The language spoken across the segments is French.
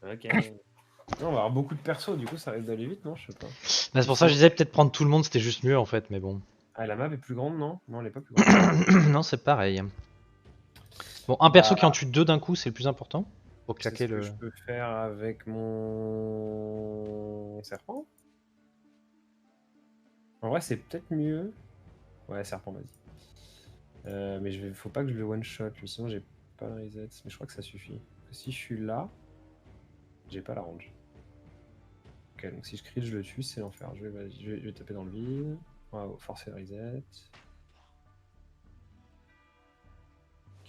Ok. Non, on va avoir beaucoup de persos, du coup ça risque d'aller vite, non? Je sais pas. Bah, c'est pour ça que je disais peut-être prendre tout le monde, c'était juste mieux en fait, mais bon. Ah, la map est plus grande, non? Non, elle est pas plus grande. Non, c'est pareil. Bon, un perso qui en Bah, tue deux d'un coup, c'est le plus important. Pour c'est claquer ce que le. je peux faire avec mon serpent. En vrai, c'est peut-être mieux. Ouais, serpent, vas-y. Mais faut pas que je le one-shot, lui, sinon j'ai pas le reset. Mais je crois que ça suffit. Si je suis là, j'ai pas la range. Ok, donc si je crie, je le tue, c'est l'enfer. Je vais taper dans le vide. Waouh, forcer le reset.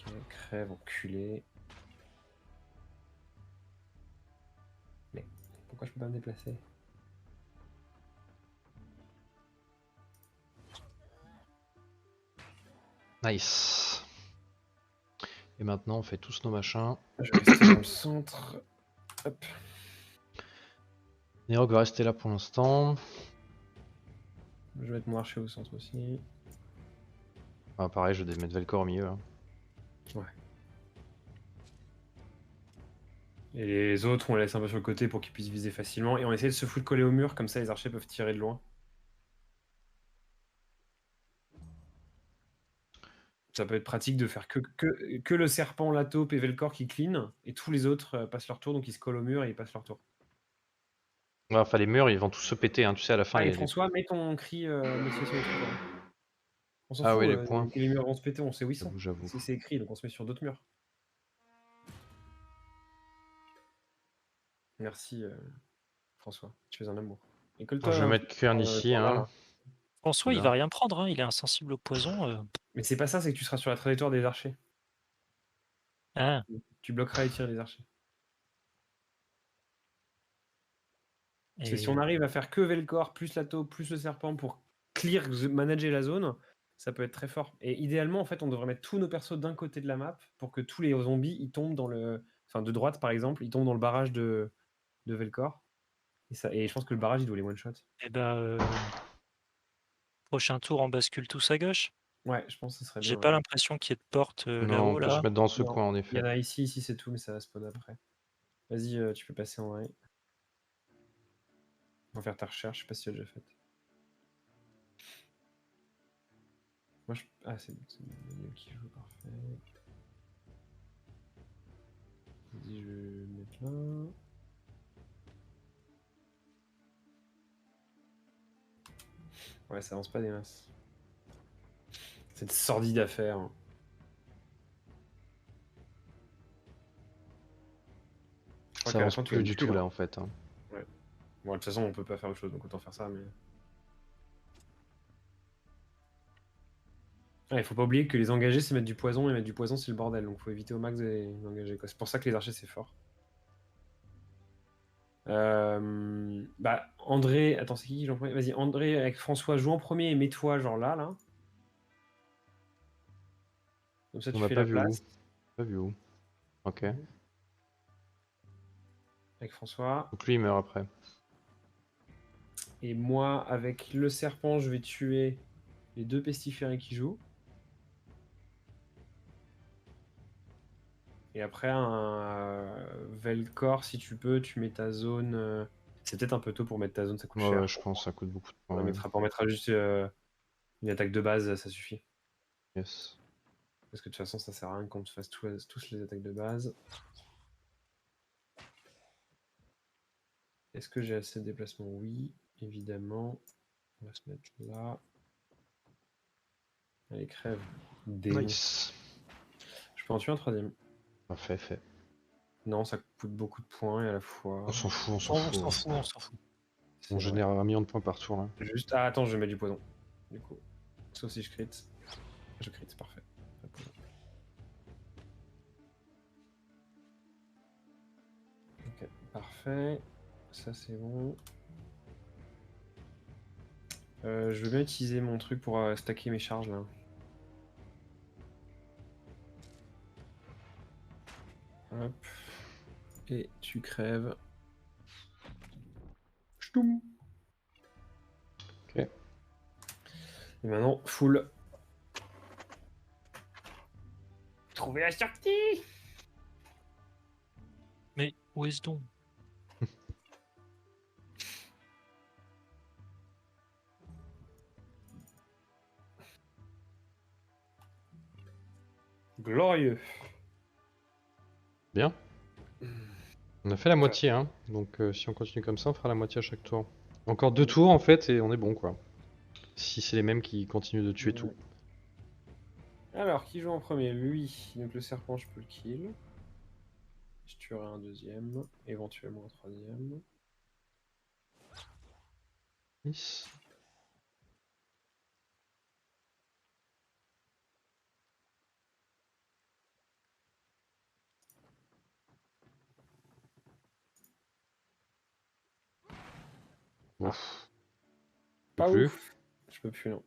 Ok, crève, enculé. Mais pourquoi je peux pas me déplacer? Nice. Et maintenant, on fait tous nos machins. Je vais rester dans le centre. Hop. Nérog va rester là pour l'instant. Je vais mettre mon archer au centre aussi. Ah, pareil, je vais mettre Velcor au milieu. Là. Ouais. Et les autres, on les laisse un peu sur le côté pour qu'ils puissent viser facilement. Et on essaie de se foutre coller au mur, comme ça les archers peuvent tirer de loin. Ça peut être pratique de faire que le serpent, la taupe et Velcor qui clean, et tous les autres passent leur tour, donc ils se collent au mur et ils passent leur tour. Ouais, enfin, les murs, ils vont tous se péter. Hein. Tu sais, à la fin, Ah, il y et a les. François, mets ton cri motivation et trucs. Hein. On s'en Ah oui, fout, les points. que les murs vont se péter, on sait où ils sont. J'avoue. C'est écrit, donc on se met sur d'autres murs. Merci François, tu fais un amour. Et colle-toi Je vais un mettre truc Kern ici. par là, Hein. là. François, il Là. va rien prendre, hein. Il est insensible au poison. Mais c'est pas ça, c'est que tu seras sur la trajectoire des archers. Ah, Tu bloqueras les tirs des archers. Parce que si on et arrive à faire que Velcor, plus la taupe, plus le serpent pour clear, manager la zone, ça peut être très fort. Et idéalement, en fait, on devrait mettre tous nos persos d'un côté de la map pour que tous les zombies, ils tombent dans le... Enfin, de droite, par exemple, ils tombent dans le barrage de Velcor. Et je pense que le barrage, il doit les one-shot. prochain tour, on bascule tous à gauche. Ouais, je pense que ce serait bien. J'ai pas l'impression qu'il y ait de porte Non, on là-haut, peut se là. mettre dans ce Non, coin, en il y effet. en a ici, c'est tout, mais ça va spawn après. Vas-y, tu peux passer en vrai. On va faire ta recherche, je sais pas si tu l'as déjà faite. Moi, je... Ah, c'est Daniel qui joue, parfait. Vas-y, je vais le mettre là. Ouais, ça avance pas des masses. Cette sordide affaire. Je crois Ça qu'à la avance fin, tu vas plus me du tuer, tout là. là, en fait. Hein. Ouais. Bon, de toute façon, on peut pas faire autre chose, donc autant faire ça, mais... Ah, il faut pas oublier que les engagés, c'est mettre du poison, et mettre du poison, c'est le bordel, donc faut éviter au max les engagés, quoi. C'est pour ça que les archers, c'est fort. Bah, André... Attends, c'est qui joue en premier? Vas-y, André avec François, joue en premier et mets-toi, genre là, là. Comme ça, On tu n'a fais pas la vu où. place. Pas vu où. Ok. Avec François. Donc lui, il meurt après. Et moi, avec le serpent, je vais tuer les deux pestiférés qui jouent. Et après, un Velcor, si tu peux, tu mets ta zone. C'est peut-être un peu tôt pour mettre ta zone, ça coûte cher. Ouais, je pense que ça coûte beaucoup de On points. mettra juste une attaque de base, ça suffit. Yes. Parce que de toute façon, ça sert à rien qu'on te fasse tous les attaques de base. Est-ce que j'ai assez de déplacement? Oui, évidemment. On va se mettre là. Allez, crève. Démon. Nice. Je peux en tuer un troisième. Parfait, fait. Non, ça coûte beaucoup de points et à la fois. On s'en fout, on s'en On fout. s'en Hein. fout, on s'en fout. On C'est vrai. génère 1 million de points par tour là. Juste. Ah, attends, je vais mettre du poison. Du coup. Sauf si je crit. Je crit, c'est parfait. Pas de poison. Ok, parfait. Ça, c'est bon. Je veux bien utiliser mon truc pour stacker mes charges là. Hop. Et tu crèves. Ch'toum. Ok. Et maintenant, full. Trouver la sortie. Mais où est-ce donc? Glorieux. Bien. On a fait la moitié, hein. Donc si on continue comme ça, on fera la moitié à chaque tour. Encore 2 tours en fait et on est bon quoi. Si c'est les mêmes qui continuent de tuer tout. Ouais. Alors, qui joue en premier? Lui. Donc le serpent, je peux le kill. Je tuerai un deuxième, éventuellement un troisième. Nice. Ouf. Pas Plus. ouf. Je peux plus, non.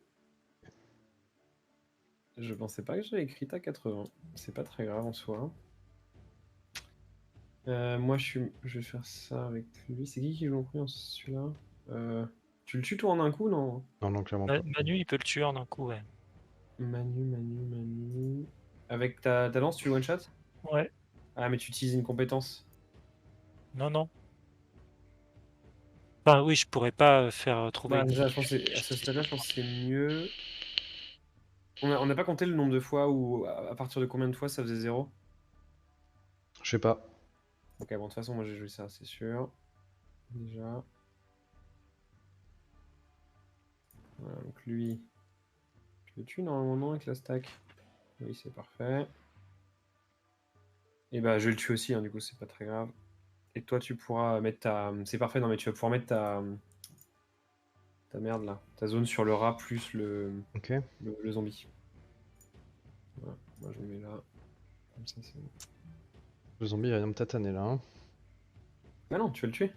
Je pensais pas que j'avais écrit à 80. C'est pas très grave en soi. Moi, je vais faire ça avec lui. C'est qui joue en premier, celui-là? Tu le tues toi en un coup, non? Non, non, clairement pas. Manu, il peut le tuer en un coup, ouais. Manu. Avec ta lance, tu le one-shot? Ouais, Ah, mais tu utilises une compétence. non. Enfin, oui, je pourrais pas faire trouver Bah, une déjà, je pense à ce stade-là, je pense que c'est mieux. On n'a pas compté le nombre de fois ou à partir de combien de fois ça faisait 0. Je sais pas. Ok, bon, de toute façon, moi j'ai joué ça, c'est sûr. Déjà. Voilà, donc lui, je le tue normalement non, avec la stack. Oui, c'est parfait. Et bah, je le tue aussi, hein, du coup, c'est pas très grave. Et toi, tu pourras mettre ta. C'est parfait, non, mais tu vas pouvoir mettre ta merde là. Ta zone sur le rat plus Ok. le zombie. Voilà, moi je le mets là. Comme ça, c'est bon. Le zombie il vient me tataner là. Hein. Bah non, tu vas le tuer.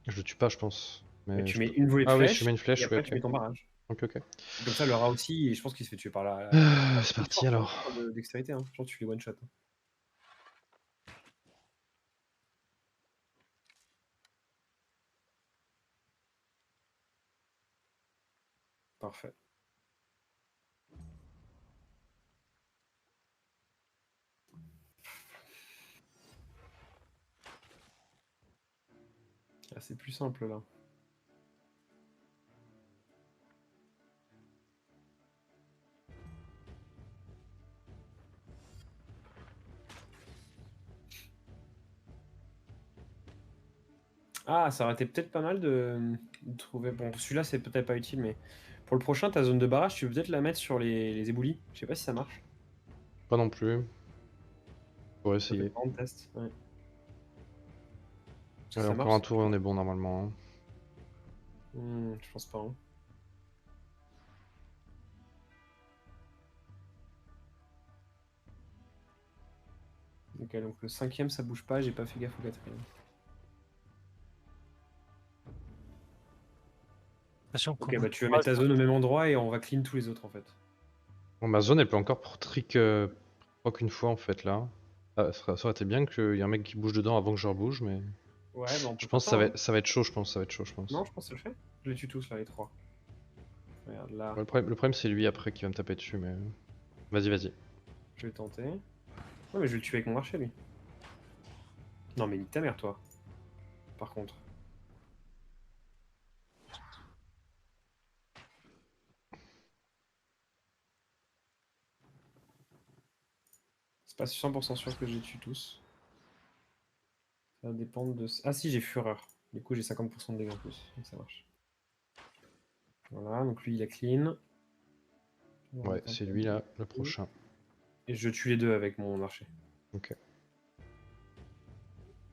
Je le tue pas, je pense. Mais Mais tu je mets peux... une volée de Ah oui, flèches, je mets une et flèche, oui, après ok. tu mets ton barrage. Ok, ok. Et comme ça, le rat aussi, et je pense qu'il se fait tuer par la. C'est parti alors. De dextérité, hein. Je pense que tu les one-shot. Hein. Parfait. Ah, c'est plus simple là. Ah, ça aurait été peut-être pas mal de trouver. Bon, celui-là, c'est peut-être pas utile, mais pour le prochain, ta zone de barrage, tu peux peut-être la mettre sur les éboulis. Je sais pas si ça marche. Pas non plus. Pour Ça peut essayer. être marrant de test. Ouais. Si Allez, ça encore marche, un tour et on est bon normalement. Hein. je pense pas. Hein. Ok, donc le cinquième, ça bouge pas. J'ai pas fait gaffe au quatrième. Attention qu'on Ok, nous bah tu vas croise. mettre ta zone au même endroit et on va clean tous les autres en fait. Bon, ma zone elle peut encore pour trick proc une fois en fait là. Ah, ça aurait été bien qu'il y ait un mec qui bouge dedans avant que je rebouge, mais. Ouais, bah on Je peut faire pense que ça. Hein. ça va être chaud, je pense. Ça va être chaud, je pense. Non, je pense que ça le fait. Je les tue tous là, les trois. Regarde là, Le problème c'est lui après qui va me taper dessus, mais. Vas-y, vas-y. je vais tenter. Ouais, mais je vais le tuer avec mon marché lui. Non, mais nique ta mère, toi. Par contre. C'est pas 100% sûr que je les tue tous. Ça va dépendre de. Ah si, j'ai fureur. Du coup, j'ai 50% de dégâts en plus. Donc ça marche. Voilà, donc lui, il a clean. On va Ouais, mettre un c'est peu lui là, le de- prochain. Et je tue les deux avec mon marché. Ok.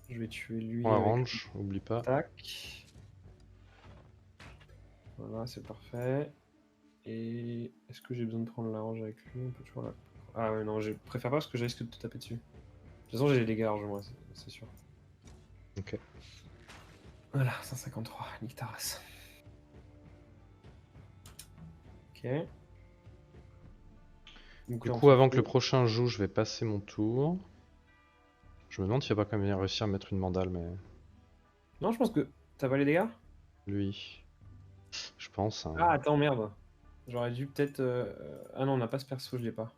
Je vais tuer lui On la avec range, oublie pas. tac. Voilà, c'est parfait. Et est-ce que j'ai besoin de prendre la range avec lui? On peut toujours la. Ah ouais, non, je préfère pas parce que je risque de te taper dessus. De toute façon, j'ai les dégâts range, moi, c'est sûr. Ok. Voilà, 153, nique ta race. Ok. Donc Du là, on coup, s'en avant que fout. le prochain joue, je vais passer mon tour. Je me demande s'il va pas quand même réussir à mettre une mandale, mais. Non, je pense que. T'as pas les dégâts? Lui. Je pense. Hein. Ah, attends, merde. J'aurais dû peut-être. Ah non, on n'a pas ce perso, je l'ai pas.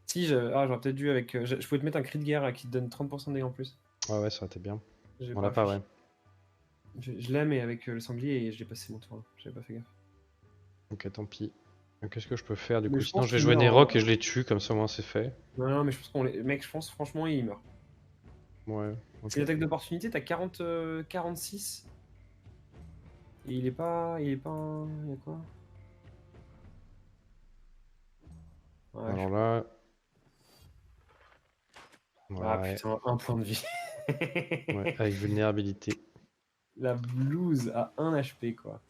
Si, j'aurais peut-être dû avec. Je pouvais te mettre un cri de guerre qui te donne 30% de dégâts en plus. Ouais, ouais, ça aurait été bien. J'ai On pas l'a pas, fait. ouais. Je l'ai, mais avec le sanglier et je l'ai passé mon tour là. J'avais pas fait gaffe. Ok, tant pis. Qu'est-ce que je peux faire du Mais coup? je Sinon, pense je vais qu'il jouer meurt, Nerok hein. et je les tue, comme ça, au moins, c'est fait. Non, mais je pense qu'on les. Mec, je pense franchement, il meurt. Ouais, ok. C'est l'attaque d'opportunité, t'as 40, 46. Et il est pas. Il est pas. Il y a quoi? Ouais, Alors là. Ah Ouais, putain, un point de vie. ouais, avec vulnérabilité. La blouse à 1 HP, quoi.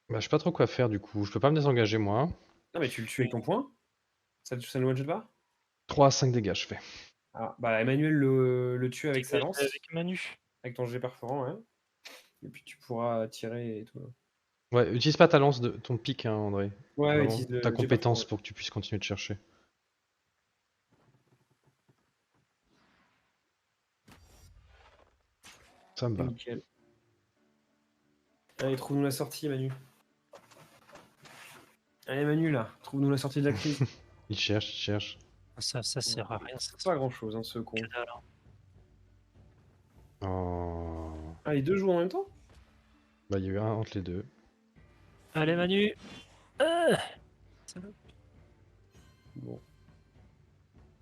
Bah, je sais pas trop quoi faire du coup. Je peux pas me désengager moi. Non, mais tu le tues avec ton point? Ça ne one-shot pas? 3 à 5 dégâts, je fais. Ah, bah Emmanuel le tue avec sa Dégagé lance, avec Manu. avec ton jet perforant, ouais. Et puis tu pourras tirer et tout. Ouais, utilise pas ta lance de ton pic, hein, André. Ouais, Vraiment, utilise ta le jet perforant. compétence pour que tu puisses continuer de chercher. Ça me Ouais. va. Nickel. Allez, trouve-nous la sortie, Manu. Allez, Manu, là, trouve-nous la sortie de la crise. Il cherche, il cherche. Ça sert à rien. Ça Pas grand-chose, hein, ce con. que dalle, hein. Oh. Ah, les deux jouent en même temps? Bah, il y a eu un entre les deux. Allez, Manu. Bon.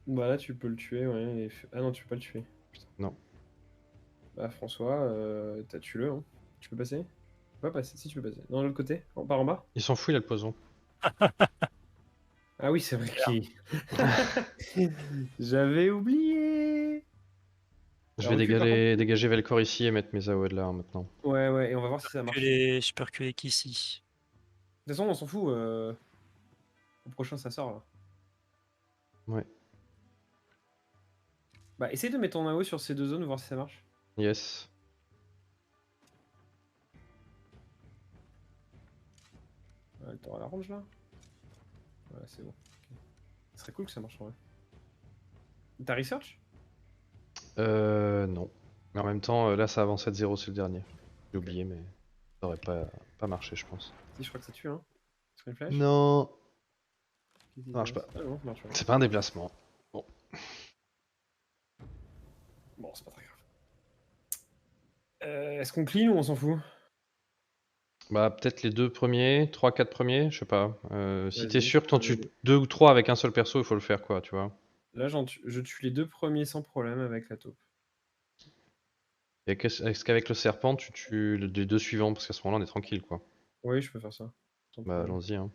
Bah là, tu peux le tuer, ouais. Ah non, tu peux pas le tuer. Putain. Non. Bah, François, t'as tué-le, hein. Tu peux passer? Tu peux pas passer, si tu peux passer. Non, de l'autre côté, par en bas? Il s'en fout, il a le poison. Ah oui, c'est vrai qu'il. J'avais oublié! Je Alors, vais recule, par dégager Velcor ici et mettre mes AOE là maintenant. Ouais, ouais, et on va voir si ça marche. De Je peux reculer qu'ici. toute façon, on s'en fout. Au prochain, ça sort là. Ouais. Bah, essaye de mettre ton AO sur ces deux zones, voir si ça marche. Yes. Ouais, t'auras la range là? Ouais, c'est bon. Ok. Ce serait cool que ça marche en vrai. T'as research? Non. Mais en même temps, là ça avance 7-0, c'est le dernier. J'ai oublié, mais ça aurait pas marché, je pense. Si, je crois que ça tue, hein. Screen flash? Non. Qu'est-ce qui Ça marche se passe? pas. Ah non, ça marche pas. C'est pas un déplacement. Bon, c'est pas très grave. Est-ce qu'on clean ou on s'en fout? Bah, peut-être les 2 premiers, 3-4 premiers, je sais pas. Si t'es Vas-y, sûr que t'en tues 2 ou 3 avec un seul perso, il faut le faire, quoi, tu vois. Là, je tue les deux premiers sans problème avec la taupe. Et est-ce qu'avec le serpent, tu tues les 2 suivants, parce qu'à ce moment-là, on est tranquille, quoi. Oui, je peux faire ça. Sans Bah, problème. allons-y, hein.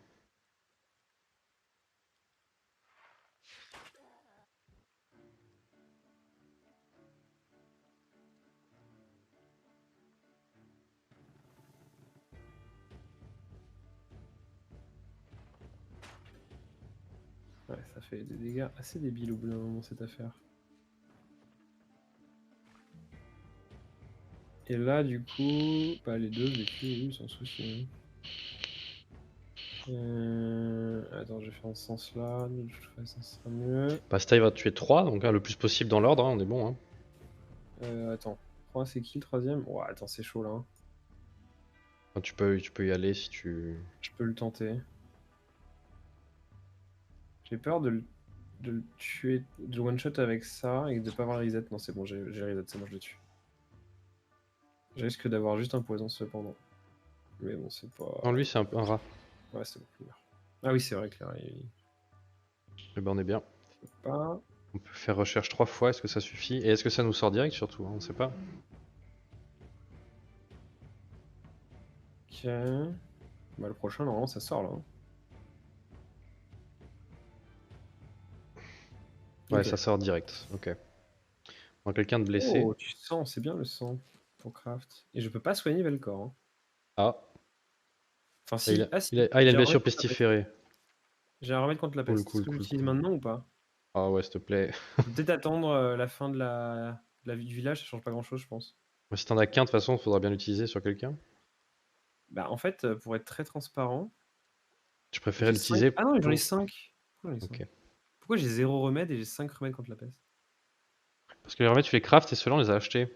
Ouais, ça fait des dégâts assez débiles au bout d'un moment, cette affaire. Et là, du coup, bah, les deux, je les tue, oui, sans souci. Attends, je vais faire en ce sens-là. De toute façon, ça sera mieux. Basta, il va tuer 3, donc hein, le plus possible dans l'ordre, hein, on est bon. Hein. Attends, 3, c'est qui le troisième? Ouais, attends, c'est chaud là. Hein. Enfin, tu peux y aller si tu... Je peux le tenter. J'ai peur de le tuer, de one-shot avec ça et de pas avoir le reset. Non, c'est bon, j'ai le reset, c'est bon, je le tue. Je risque d'avoir juste un poison cependant. Mais bon, c'est pas. Non, lui, c'est un rat. Ouais, c'est beaucoup mieux. Ah oui, c'est vrai que là, Eh ben, on est bien. pas. On peut faire recherche 3 fois, est-ce que ça suffit? Et est-ce que ça nous sort direct surtout, hein, on sait pas. Ok. Bah, le prochain, normalement, ça sort là. Hein. Ouais, Ok. ça sort direct, ok. Donc quelqu'un de blessé. Oh, tu sens, c'est bien le sang pour craft. Et je peux pas soigner Velcor. Hein. Ah, Enfin, si. il a, Si. il a J'ai une un blessure remède contre la peste. pestiférée. J'ai un remède contre la Cool, peste. cool, Est-ce que cool, j'utilise cool. maintenant ou pas? Ah ouais, s'il te plaît. Je peux peut-être attendre la fin de la vie du village, ça change pas grand-chose, je pense. Si t'en as qu'un, de toute façon, il faudra bien l'utiliser sur quelqu'un. Bah, en fait, pour être très transparent. Tu préférais J'ai l'utiliser 5... Ah non, j'en ai pour... 5. Ok. Pourquoi j'ai 0 remède et j'ai 5 remèdes contre la peste? Parce que les remèdes, tu les craftes et ceux-là, on les a achetés.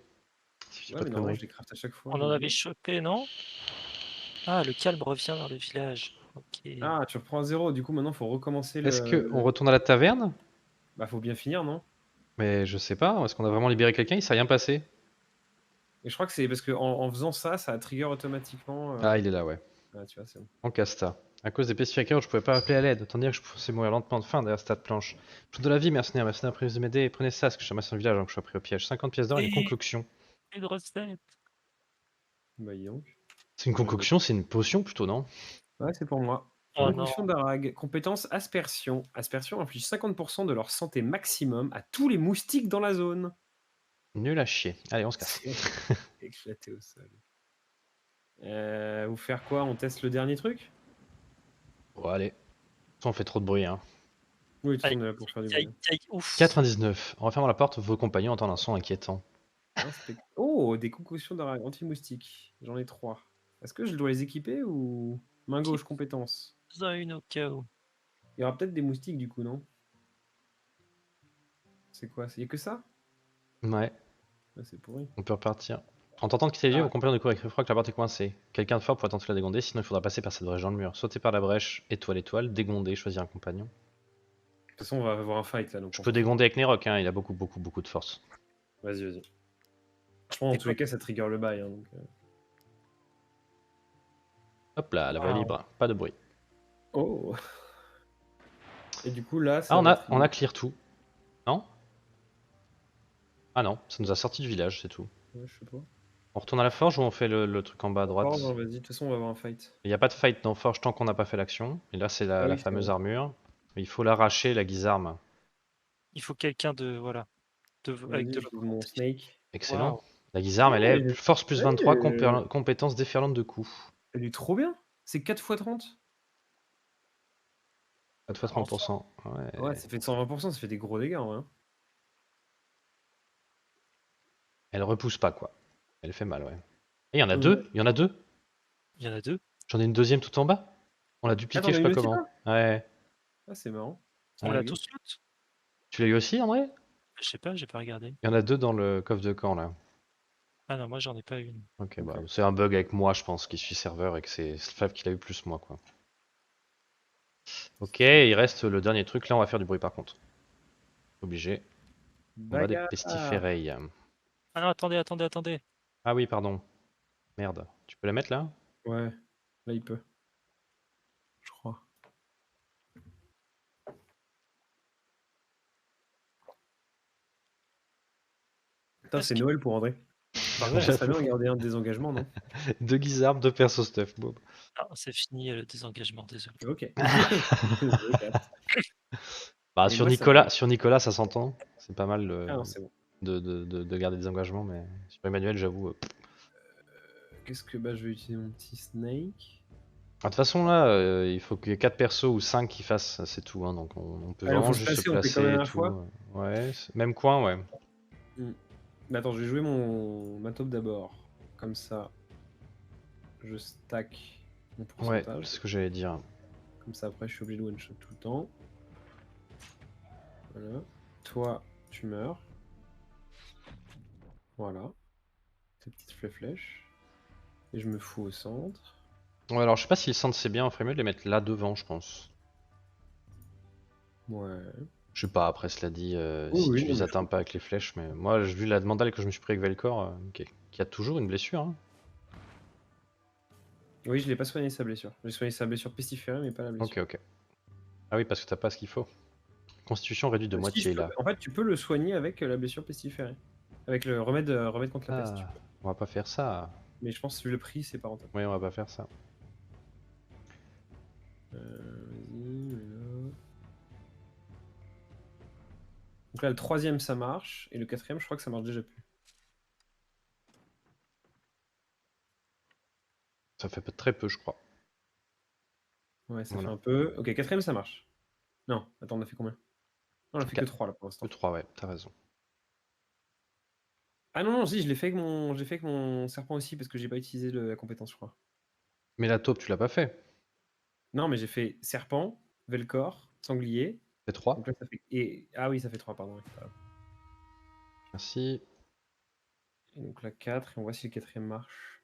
Si je dis Ouais, pas mais de normalement, conneries. je les craft à chaque fois. On en avait chopé, non? Ah, le calme revient dans le village. Ok. Ah, tu reprends à 0, du coup, maintenant, faut recommencer Est-ce qu'on retourne à la taverne? Bah, faut bien finir, non? Mais je sais pas, est-ce qu'on a vraiment libéré quelqu'un? Il s'est rien passé. Et je crois que c'est parce que en faisant ça, ça trigger automatiquement. Ah, il est là, ouais. Ah, tu vois, c'est bon. En casta. À cause des pestiféricateurs, je pouvais pas appeler à l'aide. Autant dire que je pensais mourir lentement de faim derrière cette tas de planches. Je vous donne la vie, mercenaire. Mercenaire, prenez de m'aider. Prenez ça, parce que je ramasse un village avant que je sois pris au piège. 50 pièces d'or et une Et concoction. une recette. Bah, dis donc. C'est une concoction, c'est une potion plutôt, non? Ouais, c'est pour moi. Oh non. Concoction d'Arag. Compétence aspersion. Aspersion inflige 50% de leur santé maximum à tous les moustiques dans la zone. Nul à chier. Allez, on se casse. C'est éclaté au sol. Vous faire quoi? On teste le dernier truc? Bon, allez. Ça, on fait trop de bruit, hein. Oui, de toute façon, Aïe, on est là pour faire du aïe, bruit. aïe, ouf. 99. En refermant la porte, vos compagnons entendent un son inquiétant. Oh, des concoctions d'Arag anti-moustique. J'en ai 3. Est-ce que je dois les équiper ou main gauche compétence? Besoin une au cas où. Il y aura peut-être des moustiques du coup, non? C'est quoi? Il y a que ça? Ouais, Ouais, c'est pourri. on peut repartir. En tentant de quitter les lieux, Ah. vos compagnons découvrent avec effroi que la porte est coincée. Quelqu'un de fort pourrait tenter de la dégonder, sinon il faudra passer par cette brèche dans le mur. Sauter par la brèche, étoile, étoile, dégonder, choisir un compagnon. De toute façon, on va avoir un fight là. Donc Je on peux s'en fout. dégonder avec Nerok, hein, il a beaucoup de force. Vas-y, vas-y. Je pense dans tous les cas, ça trigger le bail. Hein, donc, Hop là, la voie est Wow. libre, pas de bruit. Oh! Et du coup, là, ça Ah, va on a trigger. clear tout. Non? Ah non, ça nous a sorti du village, c'est tout. Ouais, je sais pas. On retourne à la forge ou on fait le truc en bas à droite? Oh, non, vas-y, de toute façon, on va avoir un fight. Il n'y a pas de fight dans forge tant qu'on n'a pas fait l'action. Et là, c'est Ah la oui, c'est fameuse vrai. armure. Il faut l'arracher, la guisarme. Il faut quelqu'un de. Voilà. Avec Vas-y, de la j'ouvre mon volonté. snake. Excellent. Waouh. La guisarme, elle est Ouais, force plus 23, ouais, compétence déferlante de coups. elle est trop bien. C'est 4 x 30. 4 fois Enfin. 30%. Ouais, Ouais. ça fait 120%, ça fait des gros dégâts. Hein. Elle repousse pas, quoi. Elle fait mal, ouais. Et il y en a Ouais. deux. Il y en a deux. Il y en a deux. J'en ai une deuxième tout en bas. On l'a Ah, dupliqué, t'en je as sais une pas aussi comment. là? Ouais. Ah, c'est marrant. C'est On l'a bugué. tous loot. Tu l'as eu aussi, André? Je sais pas, j'ai pas regardé. Il y en a deux dans le coffre de camp, là. Ah non, moi j'en ai pas une. Ok, Ok. bah, c'est un bug avec moi, je pense, qui suis serveur et que c'est Flav qui l'a eu plus moi, quoi. Ok, il reste le dernier truc. Là, on va faire du bruit par contre. Obligé. On va des Bagarre. pestiféreilles. Ah non, attendez. Ah oui, pardon. Merde. Tu peux la mettre là? Ouais, là, il peut. Je crois. Putain, c'est Est-ce que- Noël pour André. Par Bah contre, ouais. ça serait bien de garder un désengagement, non? Deux guisarmes, deux perso stuff. Bob. Ah, c'est fini le désengagement, désolé. Ok. Je capte. Bah, Et moi, ça va. Sur Nicolas, ça s'entend. C'est pas mal Ah non, c'est bon. de garder des engagements, mais sur Emmanuel, j'avoue. Qu'est-ce que bah je vais utiliser mon petit snake. Ah, de toute façon, là, il faut qu'il y ait 4 persos ou 5 qui fassent, c'est tout. Hein, donc on peut Ah, il vraiment faut se juste se placer, on fait comme la placer et dernière tout. fois. Ouais, même coin, ouais. Mais attends, je vais jouer ma taupe d'abord. Comme ça, je stack mon Ouais, pourcentage. c'est ce que j'allais dire. Comme ça, après, je suis obligé de one-shot tout le temps. Voilà. Toi, tu meurs. Voilà. Tes petites flèches. Et je me fous au centre. Ouais, alors je sais pas si le centre c'est bien, on ferait mieux de les mettre là devant, je pense. Ouais. Je sais pas, après cela dit, Oui, si oui, tu non, les mais je atteins pas comprends. avec les flèches, mais moi, vu la mandale que je me suis pris avec Velcor, qui a toujours une blessure, hein. Oui, je l'ai pas soigné sa blessure. J'ai soigné sa blessure pestiférée, mais pas la blessure. Ok. Ah oui, parce que t'as pas ce qu'il faut. Constitution réduite de Si, moitié là. en fait, tu peux le soigner avec la blessure pestiférée. Avec le remède contre la peste. Ah, on va pas faire ça. Mais je pense que le prix, c'est pas rentable. Oui, on va pas faire ça. Vas-y, voilà. Donc là, le troisième, ça marche. Et le quatrième, je crois que ça marche déjà plus. Ça fait très peu, je crois. Ouais, ça Voilà. fait un peu. Ok, quatrième, ça marche. Non, attends, on a fait combien? Non, on a fait que 3 là pour l'instant. Le 3, ouais, t'as raison. Ah non, si, je l'ai fait avec mon serpent aussi parce que j'ai pas utilisé la compétence, je crois. Mais la taupe, tu l'as pas fait. Non, mais j'ai fait serpent, Velcor, sanglier. C'est 3. Donc là, ça fait. Ah oui, ça fait 3, pardon. Ouais. Merci. Et donc là, 4, et on voit si le quatrième marche.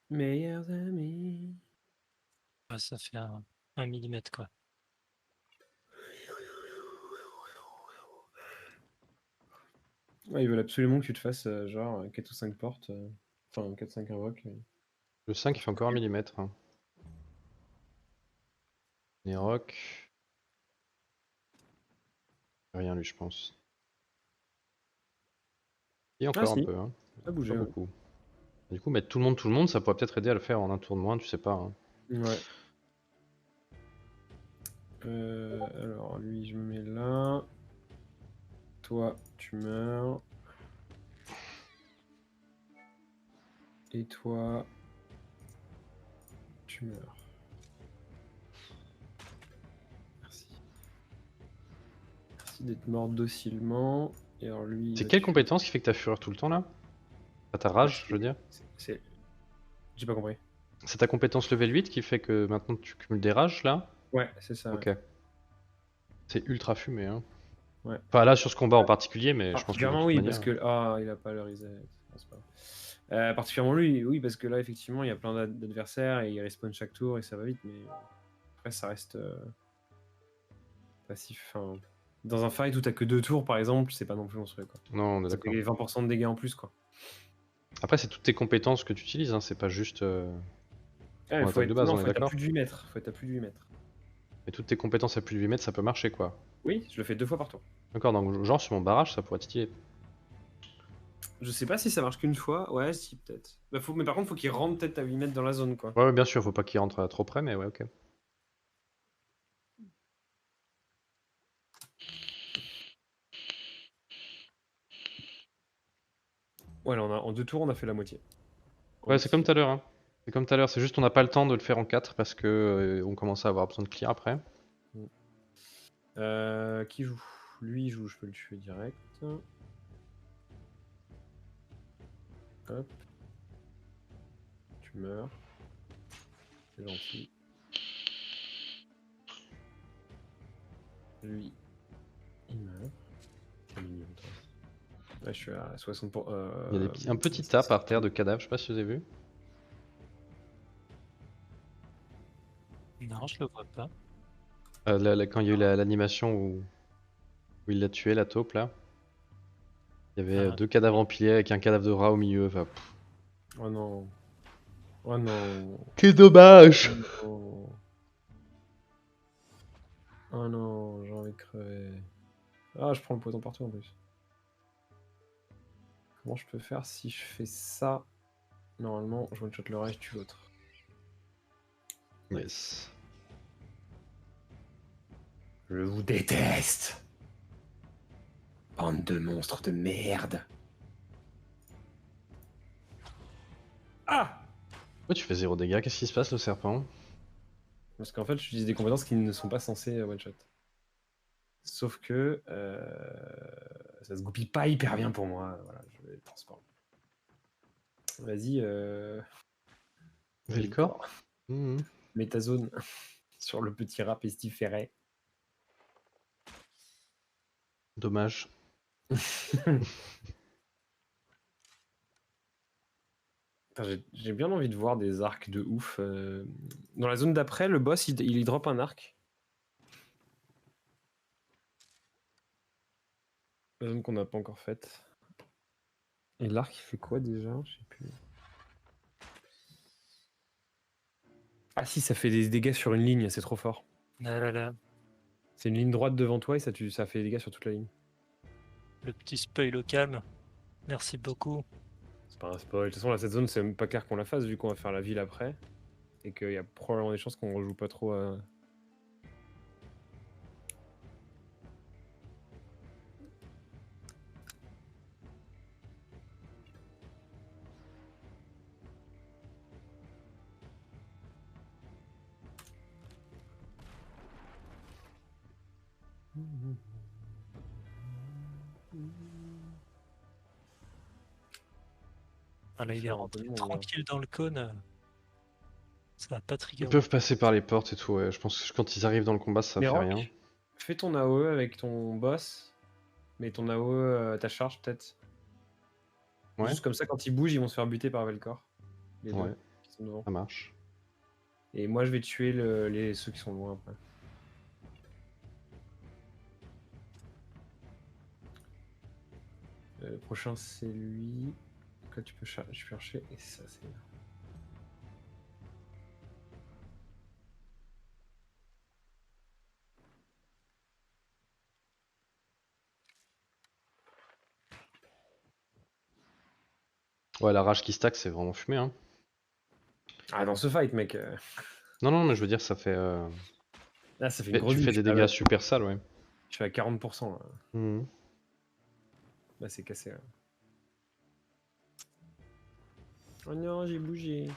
Meilleurs amis. Ouais, ça fait un millimètre quoi. Ouais, ils veulent absolument que tu te fasses genre 4 ou 5 portes. Enfin, 4-5 invoques. Le 5 il fait encore 1 millimètre. Hein. Nerok. Rien lui, je pense. Et Ah encore un si, peu, hein. ça a bougé. Pas Ouais. beaucoup. Du coup, mettre tout le monde, ça pourrait peut-être aider à le faire en un tour de moins, tu sais pas. Hein. Ouais. Alors lui, je me mets là. Toi, tu meurs. Et toi, tu meurs. Merci. Merci d'être mort docilement. Et alors lui, il C'est va quelle tuer. compétence qui fait que t'as fureur tout le temps là? Enfin, ta rage, je veux dire. C'est- J'ai pas compris. C'est ta compétence level 8 qui fait que maintenant tu cumules des rages là? Ouais, c'est ça. Ok. Ouais. C'est ultra fumé, hein. Ouais. Enfin là sur ce combat en particulier, mais je pense que de Particulièrement toute oui, manière. parce que ah, il a pas le reset. Non, c'est pas grave. Particulièrement lui, oui, parce que là effectivement il y a plein d'adversaires et il respawn chaque tour et ça va vite, mais après ça reste passif. Enfin, dans un fight où t'as que 2 tours par exemple, c'est pas non plus monstrueux quoi. Non, on est Ça d'accord. fait 20% de dégâts en plus quoi. Après, c'est toutes tes compétences que tu utilises, hein. C'est pas juste Ouais, ton attaque de base, non, on est faut être à d'accord. plus de 8 mètres. Faut être à plus de 8 mètres. Mais toutes tes compétences à plus de 8 mètres, ça peut marcher quoi. Oui, je le fais 2 fois par tour. D'accord, donc genre sur mon barrage, ça pourrait être stylé. Je sais pas si ça marche qu'une fois. Ouais, si, peut-être. Mais par contre, faut qu'il rentre peut-être à 8 mètres dans la zone, quoi. Ouais, ouais, bien sûr, faut pas qu'il rentre trop près, mais ouais, ok. Ouais, là, en 2 tours, on a fait la moitié. Ouais, c'est comme tout à l'heure, hein. C'est comme tout à l'heure, c'est juste on n'a pas le temps de le faire en 4 parce que on commence à avoir besoin de clear après. Qui joue? Lui, il joue, je peux le tuer direct. Hop. Tu meurs. C'est gentil. Lui, il meurt. C'est mignon, toi. Ouais, je suis à 60 pour... Il y a un petit tas par terre de cadavres, je sais pas si vous avez vu. Non, je le vois pas. Quand il y a eu l'animation où il l'a tué, la taupe là. Il y avait Ah. 2 cadavres empilés avec un cadavre de rat au milieu. Enfin, Oh non. Oh non. quel dommage! Oh non. Oh non, j'ai envie de crever. Ah, je prends le poison partout en plus. Comment je peux faire si je fais ça? Normalement, je one-shot le reste, je tue l'autre. Yes. Je vous déteste! Bande de monstres de merde! Ah! Pourquoi tu fais 0 dégâts? Qu'est-ce qui se passe, le serpent? Parce qu'en fait, j'utilise des compétences qui ne sont pas censées one-shot. Sauf que ça se goupille pas hyper bien pour moi. Voilà, je vais transformer. Vas-y, Velcor? Mmh. mets ta zone sur le petit rat pestiféré. Dommage. J'ai bien envie de voir des arcs de ouf. Dans la zone d'après, le boss, il y drop un arc. La zone qu'on n'a pas encore faite. Et l'arc, il fait quoi déjà? Je sais plus. Ah si, ça fait des dégâts sur une ligne, c'est trop fort. Ah là là, C'est une ligne droite devant toi et ça fait des dégâts sur toute la ligne. le petit spoil au calme. Merci beaucoup. C'est pas un spoil. De toute façon, là, cette zone, c'est même pas clair qu'on la fasse vu qu'on va faire la ville après. Et qu'il y a probablement des chances qu'on rejoue pas trop à... Ah là, il est faire un peu rentré de monde, là. tranquille dans le cône. Ça va pas trigger. Ils peuvent passer par les portes et tout, ouais. Je pense que quand ils arrivent dans le combat, ça Mais fait Rock, rien. fais ton AOE avec ton boss. Mais ton AOE, ta charge peut-être. Ouais, Juste comme ça, quand ils bougent, ils vont se faire buter par Velcor. Les ouais, deux qui sont devant. ça marche. Et moi, je vais tuer ceux qui sont loin après. Le prochain, c'est lui. Donc là, tu peux chercher. Et ça, c'est bien. Ouais, la rage qui stack, c'est vraiment fumé, hein. Ah, dans ce fight, mec. Non, non, mais je veux dire, ça fait. Là, ça fait une Tu grenouille. fais des dégâts super sales, ouais. Je suis à 40%. Là, Mhm. là c'est cassé. Là. Oh non, j'ai bougé.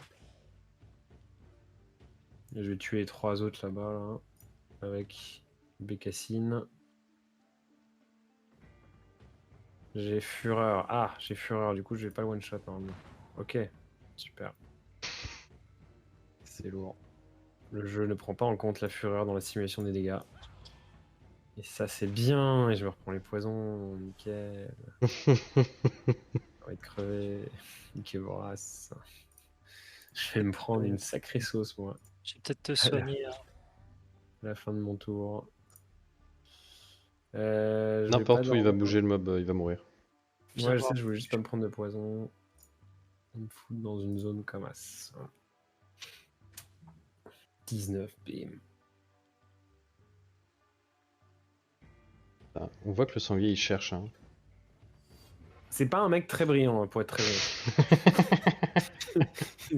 Je vais tuer les 3 autres là-bas, là. Avec Bécassine. J'ai Fureur. Ah, j'ai Fureur. Du coup, je vais pas le one-shot normalement. Ok, super. C'est lourd. Le jeu ne prend pas en compte la Fureur dans la simulation des dégâts. Et ça, c'est bien. Et je me reprends les poisons. Nickel. On va être crevé. Nickel vorace. Je vais me prendre une sacrée sauce, moi. Je vais peut-être te soigner. Hein. À la fin de mon tour. Je vais pas N'importe où il va dormir. bouger le mob, il va mourir. Viens Ouais, je voir. sais, je voulais juste pas me prendre de poison. Me foutre dans une zone comme as. 19, bim. Ah, on voit que le sanglier il cherche. Hein. C'est pas un mec très brillant, hein, pour être très honnête.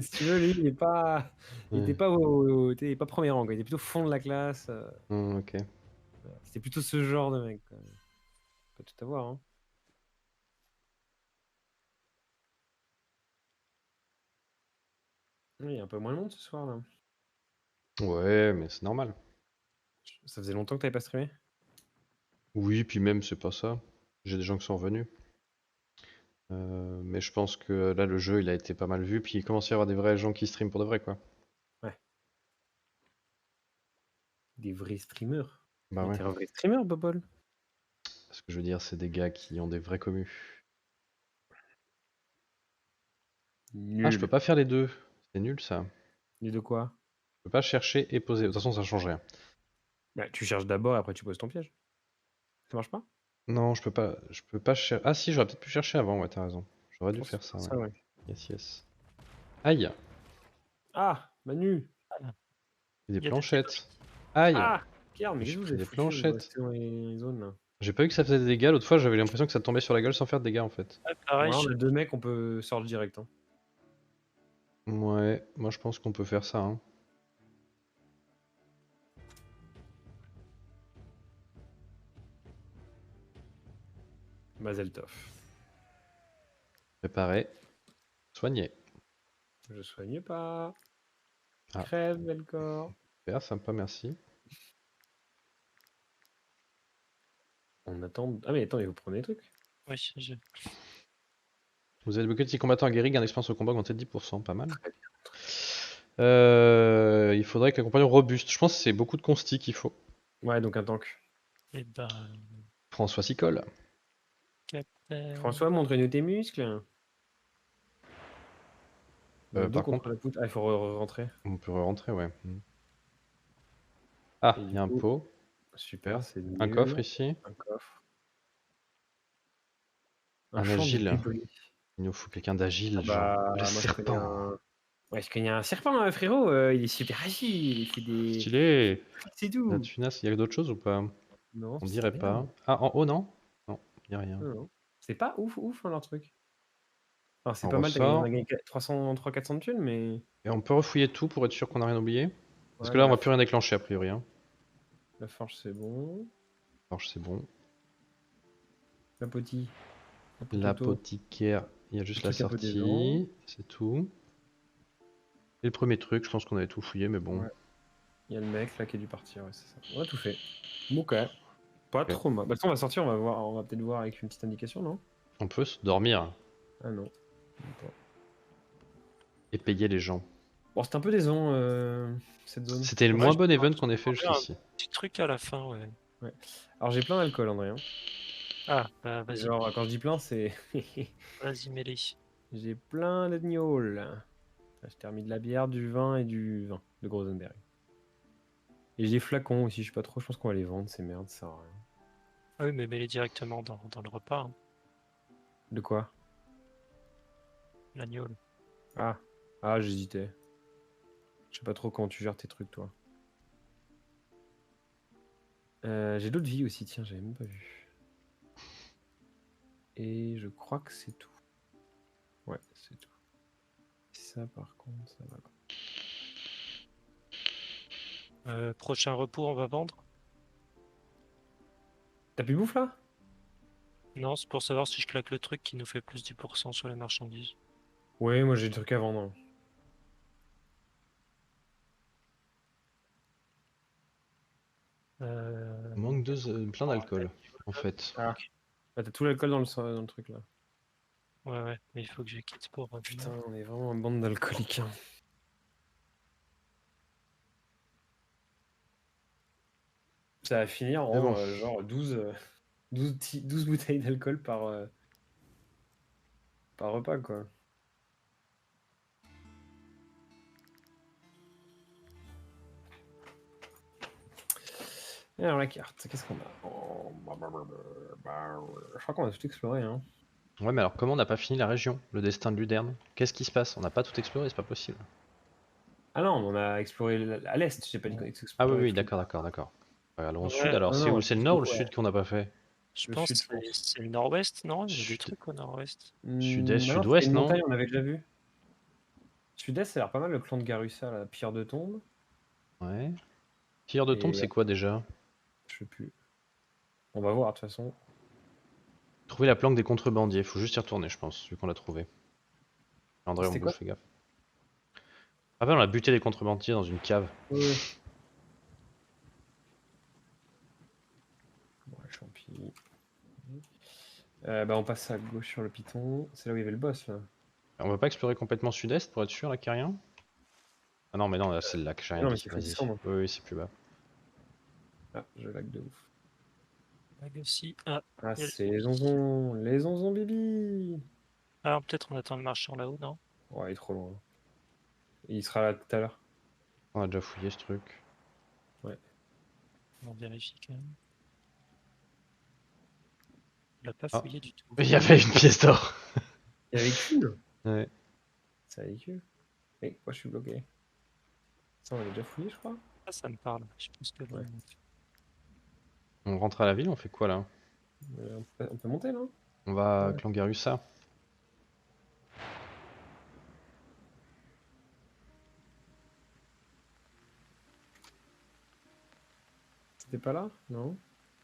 Si tu veux, lui, il est pas. Il était pas il était pas premier rang, quoi. Il était plutôt fond de la classe. Ok. C'était plutôt ce genre de mec, quoi. Pas tout avoir, hein. Oui, il y a un peu moins de monde ce soir, là. Ouais, mais c'est normal. Ça faisait longtemps que t'avais pas streamé? Oui, puis même, c'est pas ça. J'ai des gens qui sont revenus. Mais je pense que là, le jeu, il a été pas mal vu, puis il commence à y avoir des vrais gens qui streament pour de vrai, quoi. Ouais. Des vrais streamers. Bah Mais ouais. t'es un vrai streamer, Bobol? Ce que je veux dire, c'est des gars qui ont des vrais commus. Ah, je peux Nul. pas faire les deux. C'est nul, ça. Nul de quoi? Je peux pas chercher et poser. De toute façon, ça change rien. Bah, tu cherches d'abord, après tu poses ton piège. Ça marche pas? Non, je peux pas. Je peux pas chercher. Ah si, j'aurais peut-être pu chercher avant, ouais, t'as raison. J'aurais Je dû pense que faire c'est ça, pour ouais. ça, ouais. Yes, yes. Aïe! Ah, Manu! Il y a des Il y a des planchettes. Aïe! Ah! Regarde, mais J'ai qu'est-ce que vous pris avez des foutu? Vous planchettes. restez dans les zones là. J'ai pas vu que ça faisait des dégâts. L'autre fois, j'avais l'impression que ça tombait sur la gueule sans faire de dégâts, en fait. Ouais, pareil, Voilà, on a 2 mecs, on peut sortir direct. Hein. Ouais, moi je pense qu'on peut faire ça, hein. Mazel tov. Préparer. Soigner. Je soigne pas. Ah. Crève, Belcor. Super, sympa, merci. On attend. Ah, mais attends, mais vous prenez des trucs? Oui, Vous avez débloqué petit combattant aguerri, gain d'expérience au combat augmenté de 10%, pas mal. Très bien. Il faudrait qu'un compagnon robuste. Je pense que c'est beaucoup de consti qu'il faut. Ouais, donc un tank. Et ben, François s'y colle. Captain. François, montre-nous tes muscles. Donc deux Par contre contre, la poutre. Ah, il faut rentrer. on peut rentrer, ouais. Ah, Et il du y a un coup, pot. super, c'est Un nul. coffre ici. Un coffre. Un champ de agile. piboli. Il nous faut quelqu'un d'agile, Ah genre bah, le moi je connais serpent. un. Ouais, je connais un serpent, frérot. Il est super agile. Il fait des. Stylé. C'est La tout. tunasse, il y a d'autres choses ou pas? Non, On c'est dirait rien. pas. Ah, en haut, non? Non, il n'y a rien. Non, non. C'est pas ouf, ouf, hein, leur truc. Alors, c'est On pas mal, on ressort. a gagné 300-400 de thunes, mais. Et on peut refouiller tout pour être sûr qu'on n'a rien oublié. Parce Ouais, que là, on va plus rien déclencher a priori. Hein. la forge, c'est bon. Alors, c'est bon. La potille. La pototo. L'apothicaire, il y a juste Le la truc un peu décevant. sortie. C'est tout. Et le premier truc, je pense qu'on avait tout fouillé, mais bon. Ouais. Il y a le mec là qui a dû partir, ouais, c'est ça. On a tout fait. Ok. Pas Ok. trop mal. Bah, de toute façon, on va sortir, on va voir, on va peut-être voir avec une petite indication, non? On peut se dormir Ah non. et payer les gens. Bon, c'est un peu décevant cette zone. C'était le Ouais, moins je bon event pense qu'on ait fait qu'on verra. jusqu'ici. Petit truc à la fin, ouais. Alors j'ai plein d'alcool, André. Hein. Ah, bah vas-y, Genre, quand je dis plein, c'est. vas-y, mêlée. J'ai plein de gnôles. Là, je t'ai remis de la bière, du vin et du vin de Grosenberg. Et j'ai des flacons aussi, je sais pas trop, je pense qu'on va les vendre, ces merdes, ça sert à rien. Ah oui, mais mets-les directement dans le repas. Hein. De quoi? L'agneau. Ah. Ah, j'hésitais. Je sais pas trop comment tu gères tes trucs, toi. J'ai d'autres vies aussi, tiens, j'avais même pas vu. Et je crois que c'est tout. Ouais, c'est tout. Ça, par contre, ça va pas. Prochain repos, on va vendre? T'as plus de bouffe là? Non, c'est pour savoir si je claque le truc qui nous fait plus 10% sur les marchandises. Ouais, moi j'ai des trucs à vendre. Euh, Manque plein d'alcool, en fait. Ah, t'as tout l'alcool dans le truc là. Ouais, mais il faut que je quitte pour revenir. Putain, on est vraiment une bande d'alcooliques. Hein. Ça va finir Mais en bon. genre 12 bouteilles d'alcool par repas quoi. Et alors la carte, qu'est-ce qu'on a? Je crois qu'on a tout exploré. Hein. Ouais, mais alors comment on n'a pas fini la région? Le destin de Luderne? Qu'est-ce qui se passe? On n'a pas tout exploré, c'est pas possible. Ah non, on a exploré à l'est, j'ai pas dit qu'on Ah oui, explorait oui, tout. d'accord. Allons au Ouais, sud alors. non, C'est non, où? C'est le nord ou le ouais. sud qu'on n'a pas fait? Je Le pense sud, que je pense. c'est le nord-ouest, non? Il y a des Sud- trucs au nord-ouest. Sud-est, Non, c'était sud-ouest, une non? montagne, on avait déjà vu. Sud-est, ça a l'air pas mal le clan de Garussa, la pierre de tombe. Ouais. Pierre de tombe, Et c'est quoi déjà? je sais plus. On va voir de toute façon. Trouver la planque des contrebandiers. Faut juste y retourner, je pense, vu qu'on l'a trouvé. André, on C'était quoi? bouge, fais gaffe. Rappelle, on a buté des contrebandiers dans une cave. Oui. Bon, champi. Bah, on passe à gauche sur le piton. C'est là où il y avait le boss là. On va pas explorer complètement sud-est pour être sûr, là, qu'il n'y a rien? Ah non, mais non, là, c'est le lac, j'ai rien Non, mais dit. il faut Vas-y. descendre. Oui, c'est plus bas. Ah, je lag de ouf. Legacy. Ah, Ah, il y a c'est les onzons. Les onzons bibi. alors peut-être on attend le marchand là-haut, non? Ouais, il est trop loin. Il sera là tout à l'heure. On a déjà fouillé ce truc. Ouais. On vérifie quand même. On l'a pas Ah. fouillé du tout. Il y avait une pièce d'or. Il y avait qu'une. Ouais. C'est ridicule. Mais moi je suis bloqué. Ça, on avait déjà fouillé, je crois. Ah, ça me parle. Je pense que Ouais. On rentre à la ville, on fait quoi là? On peut monter là? On va à Ouais. Clangarussa. C'était pas là? Non? De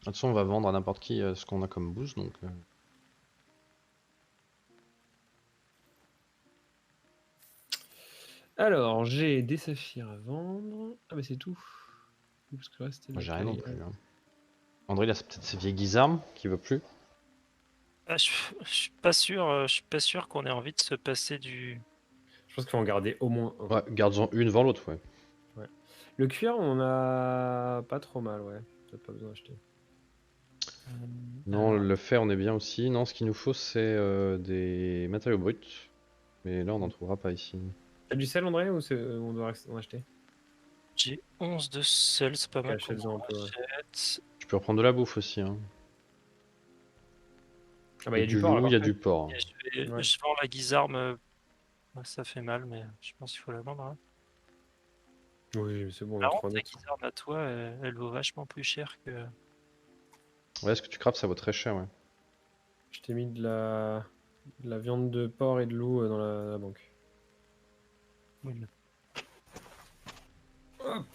toute façon, on va vendre à n'importe qui ce qu'on a comme boost, donc... Alors, j'ai des saphirs à vendre. Ah, bah c'est tout. Parce que là, c'était Moi, le j'ai rien non matériel. plus. Hein. André, il a peut-être ses vieilles guisarmes qui veut plus. Ah, je suis pas sûr qu'on ait envie de se passer du. Je pense qu'il faut en garder au moins un. Ouais, garde-en une devant l'autre, ouais. Le cuir, on a pas trop mal, ouais. Peut-être pas besoin d'acheter. Non, alors, le fer, on est bien aussi. Non, ce qu'il nous faut, c'est des matériaux bruts. Mais là, on n'en trouvera pas ici. T'as du sel, André, ou on doit en acheter? j'ai 11 de sel, c'est pas mal qu'on Achète-en un peu, ouais. achète. Tu peux reprendre de la bouffe aussi. Hein. Ah bah, Il il y a du porc loup, il y a là-bas. du porc. Et Ouais. je vends la guisarme. Ça fait mal, mais je pense qu'il faut la vendre. Hein. Oui, mais c'est bon, on a Par trouvé contre, un ta autre. guisarme à toi, elle vaut vachement plus cher que. Ouais, ce que tu crapes, ça vaut très cher, ouais. Je t'ai mis de la viande de porc et de loup dans la banque. Oui. Hop.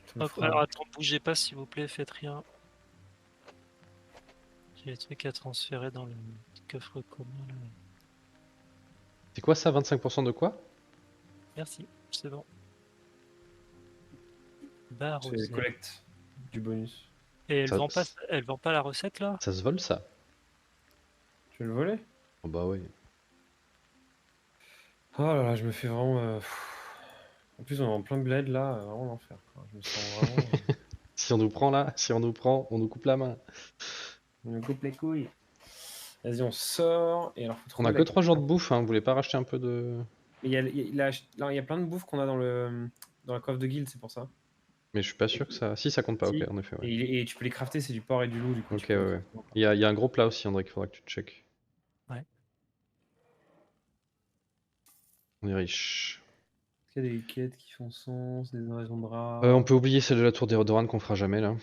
Ça me Hop, fera- alors attends, bougez pas s'il vous plaît, faites rien. J'ai des trucs à transférer dans le coffre commun. Là. C'est quoi ça, 25% de quoi? Merci, c'est bon. Barre C'est aux collecte du bonus. Et Ça- elle vend pas la recette là? Ça se vole, ça? Tu veux le voler? Oh bah oui. Oh là là, je me fais vraiment. En plus, on est en plein bled là, vraiment l'enfer. Je me sens vraiment. Si on nous prend là, si on nous prend, on nous coupe la main. On me coupe les couilles. Vas-y, on sort. Et alors, faut On trouver a que 3 jours de bouffe, hein. Vous voulez pas racheter un peu de... Mais là, il y a plein de bouffe qu'on a dans la coffre de guild, c'est pour ça. Mais je suis pas sûr que ça... Si, ça compte pas, Si. ok, en effet, ouais. Et tu peux les crafter, c'est du porc et du loup, du coup. Ok, tu peux les ouais. crafter. Il y a un gros plat aussi, André, qu'il faudra que tu checkes. Ouais. On est riche. Est-ce qu'il y a des quêtes qui font sens, des raisons de rare? On peut oublier celle de la tour des Rodoran qu'on fera jamais là.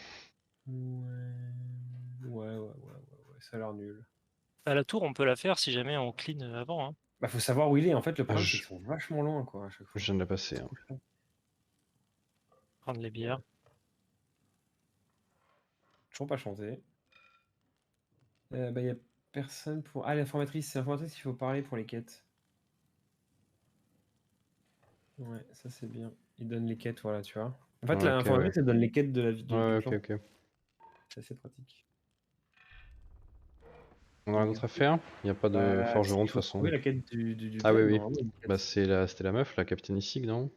Ouais, ça a l'air nul. À la tour, on peut la faire si jamais on clean avant. Hein. Bah, faut savoir où il est. En fait, le problème, c'est je- qu'ils sont vachement loin, quoi, à chaque fois. Je viens de la passer. Hein. Prendre les bières. Toujours pas chanté. Bah, y a personne pour. Ah, l'informatrice, c'est l'informatrice qu'il faut parler pour les quêtes. Ouais, ça c'est bien. Il donne les quêtes, voilà, tu vois. En fait, Ouais, l'informatrice, ok, elle donne les quêtes de la vie ouais, du clan. ok. C'est assez pratique. On a rien d'autre à faire? Il n'y a pas de Bah, forgeron il de toute faut façon. trouver la quête du Ah oui, club, oui. normalement, il y a une quête. Bah c'était la meuf, la capitaine Isig, non?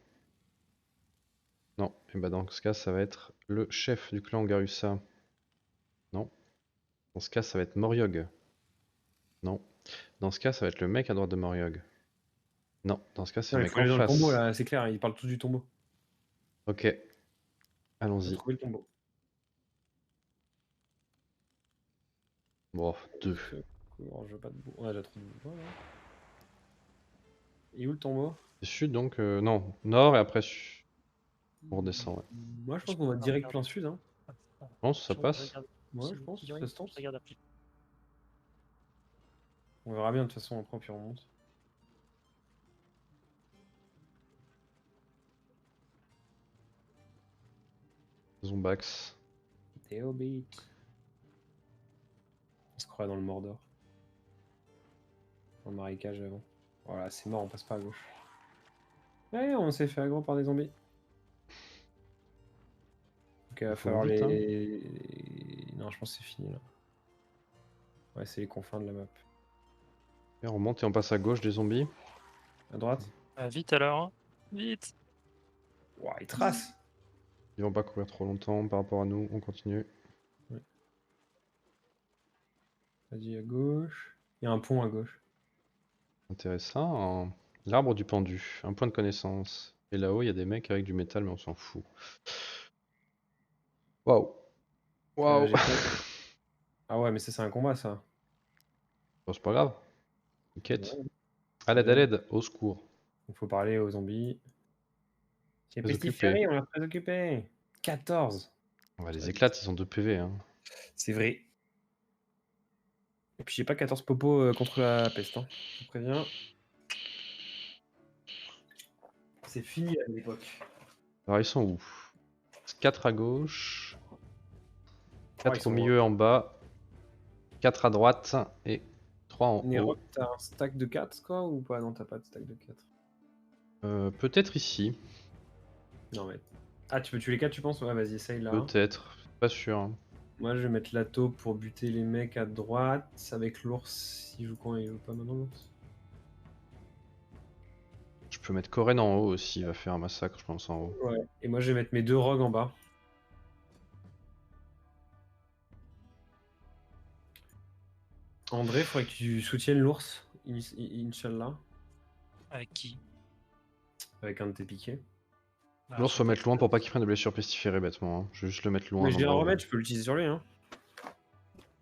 Non. Et bah dans ce cas, ça va être le chef du clan Garussa. Non. Dans ce cas, ça va être Moriog. Non. Dans ce cas, ça va être le mec à droite de Moriog. Non. Dans ce cas, c'est Non, le il mec faut en aller dans le tombeau, face. là, c'est clair, ils parlent tous du tombeau. Ok. Il faut Allons-y. trouver le tombeau. Bon, 2. Je veux pas de boue. On a déjà trop de boue. Voilà. Et où le tombeau? C'est sud donc non, nord et après on redescend. Ouais. Moi, je pense qu'on va direct plein sud. Hein. Je pense que ça passe. Ouais, je pense, ça se tente. Je regarde après. On verra bien de toute façon après, puis on monte. Zombax. Théobit. On se croirait dans le Mordor. Dans le marécage avant. Voilà, c'est mort, on passe pas à gauche. Ouais, on s'est fait aggro par des zombies. Donc il va Faut falloir vite, hein. Non, je pense que c'est fini là. Ouais, c'est les confins de la map. Et on monte et on passe à gauche des zombies. À droite? Vite alors. Hein. Vite. Ouah, ils tracent! Ils vont pas courir trop longtemps par rapport à nous, on continue. Ouais. Vas-y, à gauche. Il y a un pont à gauche. Intéressant. L'arbre du pendu, un point de connaissance. Et là-haut, il y a des mecs avec du métal, mais on s'en fout. Waouh! Waouh! J'ai pas- Ah ouais, mais ça, c'est un combat, ça. Bon, c'est pas grave. Une quête. Ouais. À l'aide, au secours. Il faut parler aux zombies. C'est Très occupé. pestiféré, on l'a très occupé. 14. On va les éclater, ils ont 2 PV. Hein. C'est vrai. Et puis j'ai pas 14 popos contre la peste, hein. Je vous préviens. C'est fini à l'époque. Alors ils sont où? 4 à gauche, Oh, 4 ils au sont milieu en bas, 4 à droite et 3 en haut. Nero, t'as un stack de 4 quoi ou pas? Non, t'as pas de stack de 4. Peut-être ici, Non, mais. Ah, tu peux tuer les 4, tu penses? Ouais, vas-y, essaye là. peut-être, pas sûr. Hein. Moi, je vais mettre la taupe pour buter les mecs à droite. Avec l'ours, il joue quand? Il joue pas maintenant, l'ours? Je peux mettre Koren en haut aussi, il va faire un massacre, je pense, en haut. Ouais. Et moi, je vais mettre mes 2 rogues en bas. André, faudrait que tu soutiennes l'ours, Inch'Allah, Avec qui? avec un de tes piquets. Ah, L'ours je faut sais mettre loin pour pas qu'il prenne de blessures pestiférées bêtement. Hein. Je vais juste le mettre loin. Mais je vais en en bas, remettre, je peux l'utiliser sur lui, hein.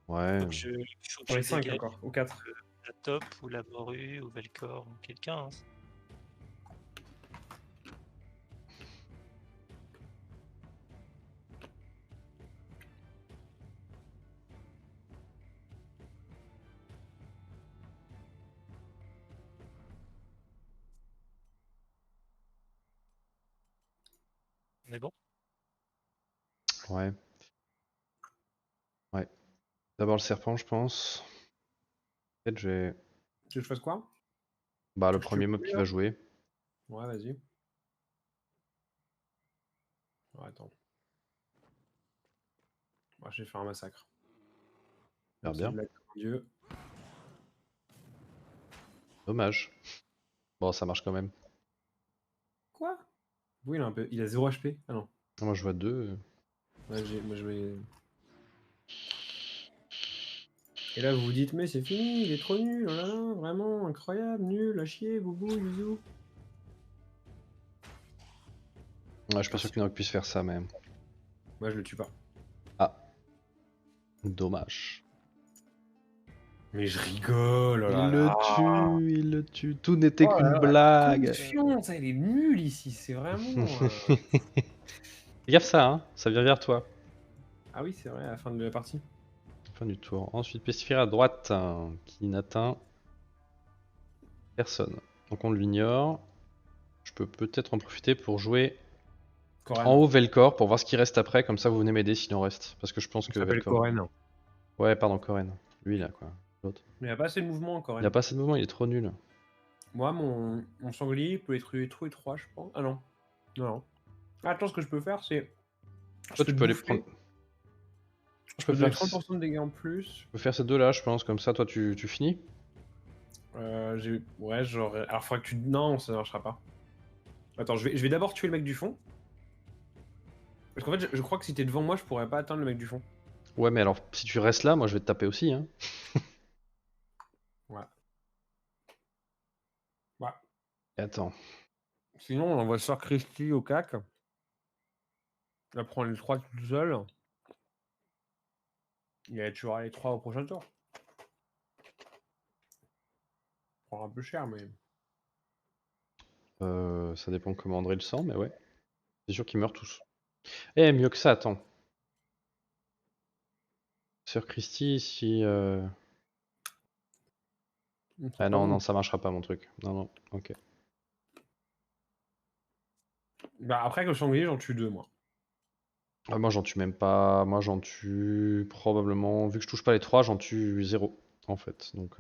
Ouais. Faut que je, faut que Pour je les 5 dégage encore, ou 4. la top ou la morue ou Velcor ou quelqu'un. Hein. On est bon? Ouais. Ouais. D'abord le serpent, je pense. Peut-être je vais. Tu veux que je fasse quoi? Bah, le Tu veux que je premier tue mob le qui premier, va là? jouer. Ouais, vas-y. Oh, attends. Moi, je vais faire un massacre. Faire C'est bien. de la comme Dieu. Dommage. Bon, ça marche quand même. Quoi? Oui, il a 0 HP. Ah non. Moi, je vois 2. Ouais, moi, je vais. Et là, vous vous dites, mais c'est fini, il est trop nul, oh là là, vraiment, incroyable, nul, à chier, boubou, yuzu. Ouais, je suis pas sûr que Nord puisse faire ça, même. Moi, je le tue pas. Ah. Dommage. Mais je rigole, oh là Il le là. tue, il le tue. Tout n'était Oh là qu'une là, la blague. confiance, elle est nulle ici, c'est vraiment. Fais gaffe ça, hein, ça vient vers toi. Ah oui, c'est vrai, à la fin de la partie. Fin du tour. Ensuite, Pestiféré à droite, qui n'atteint personne. Donc on l'ignore. Je peux peut-être en profiter pour jouer Coran. en haut Velcor pour voir ce qui reste après. Comme ça, vous venez m'aider s'il en reste. Parce que je pense Il que s'appelle Velcor. Coran. Ouais, pardon, Koren. Lui là, quoi. L'autre. Mais il n'y a pas assez de mouvement en Il Coran. n'y a pas assez de mouvement, il est trop nul. Moi, mon sanglier peut être trop étroit, je pense. Ah non. Non, non. Attends, ce que je peux faire, c'est. Je Toi, peux tu te peux aller bouffer. prendre. Je Je peux peux donner faire, 30% de dégâts en plus. je peux faire ces deux là, je pense. Comme ça, toi, tu finis. Ouais, genre. Alors, faudrait que tu. Non, ça ne marchera pas. Attends, je vais d'abord tuer le mec du fond. Parce qu'en fait, je crois que si t'es devant moi, je pourrais pas atteindre le mec du fond. Ouais, mais alors, si tu restes là, moi, je vais te taper aussi, hein. Ouais. Ouais. Et attends. Sinon, on envoie Sœur Christy au cac. Elle prend les 3 toute seule. Et elle tuera les 3 au prochain tour. Prend un peu cher, mais. Ça dépend comment André le sent, mais ouais. C'est sûr qu'ils meurent tous. Eh, mieux que ça, attends. Sœur Christie, si. Ah non, non, ça marchera pas mon truc. Non, non, ok. Bah, après, que le sanglier, j'en tue 2, moi. Ah, moi, j'en tue même pas. Moi, j'en tue probablement. Vu que je touche pas les 3, j'en tue 0 en fait. Donc.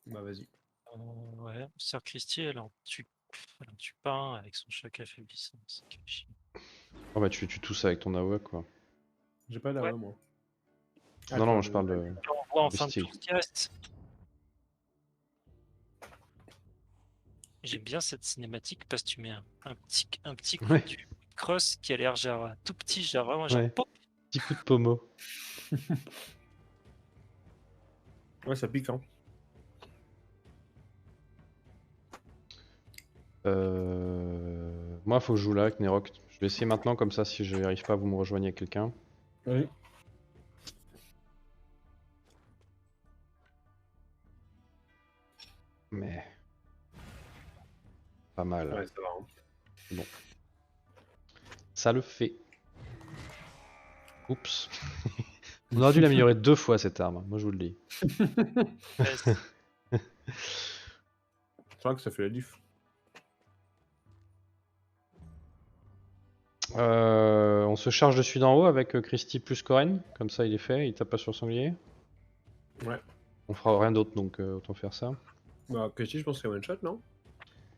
Bah, vas-y. Ouais, Sœur Christie, elle en tue pas un avec son choc affaiblissant. C'est que chier. Oh bah, tu tues tout ça avec ton AOE, quoi. J'ai pas Ouais. d'AOE, moi. Ah, Non, tu non, vois, je parle de. On voit en fin de Bestial. tour ce qui reste. J'aime bien cette cinématique parce que tu mets un petit coup Ouais, du cross qui a l'air genre tout petit, genre vraiment genre ouais. pop. Petit coup de pommeau. Ouais, ça pique, hein. Moi, faut que je joue là avec Nerok. Je vais essayer maintenant, comme ça, si j'y arrive pas, vous me rejoignez avec quelqu'un. Oui. Mais. Pas mal. Ouais, ça va. Hein. Bon. Ça le fait. Oups. On aurait dû l'améliorer 2 fois cette arme, moi je vous le dis. Ouais, C'est vrai que ça fait la diff. On se charge dessus d'en haut avec Christy plus Koren, comme ça il est fait, il tape pas sur le sanglier. Ouais. On fera rien d'autre donc autant faire ça. Bah, Christy, je pense qu'elle one shot, non?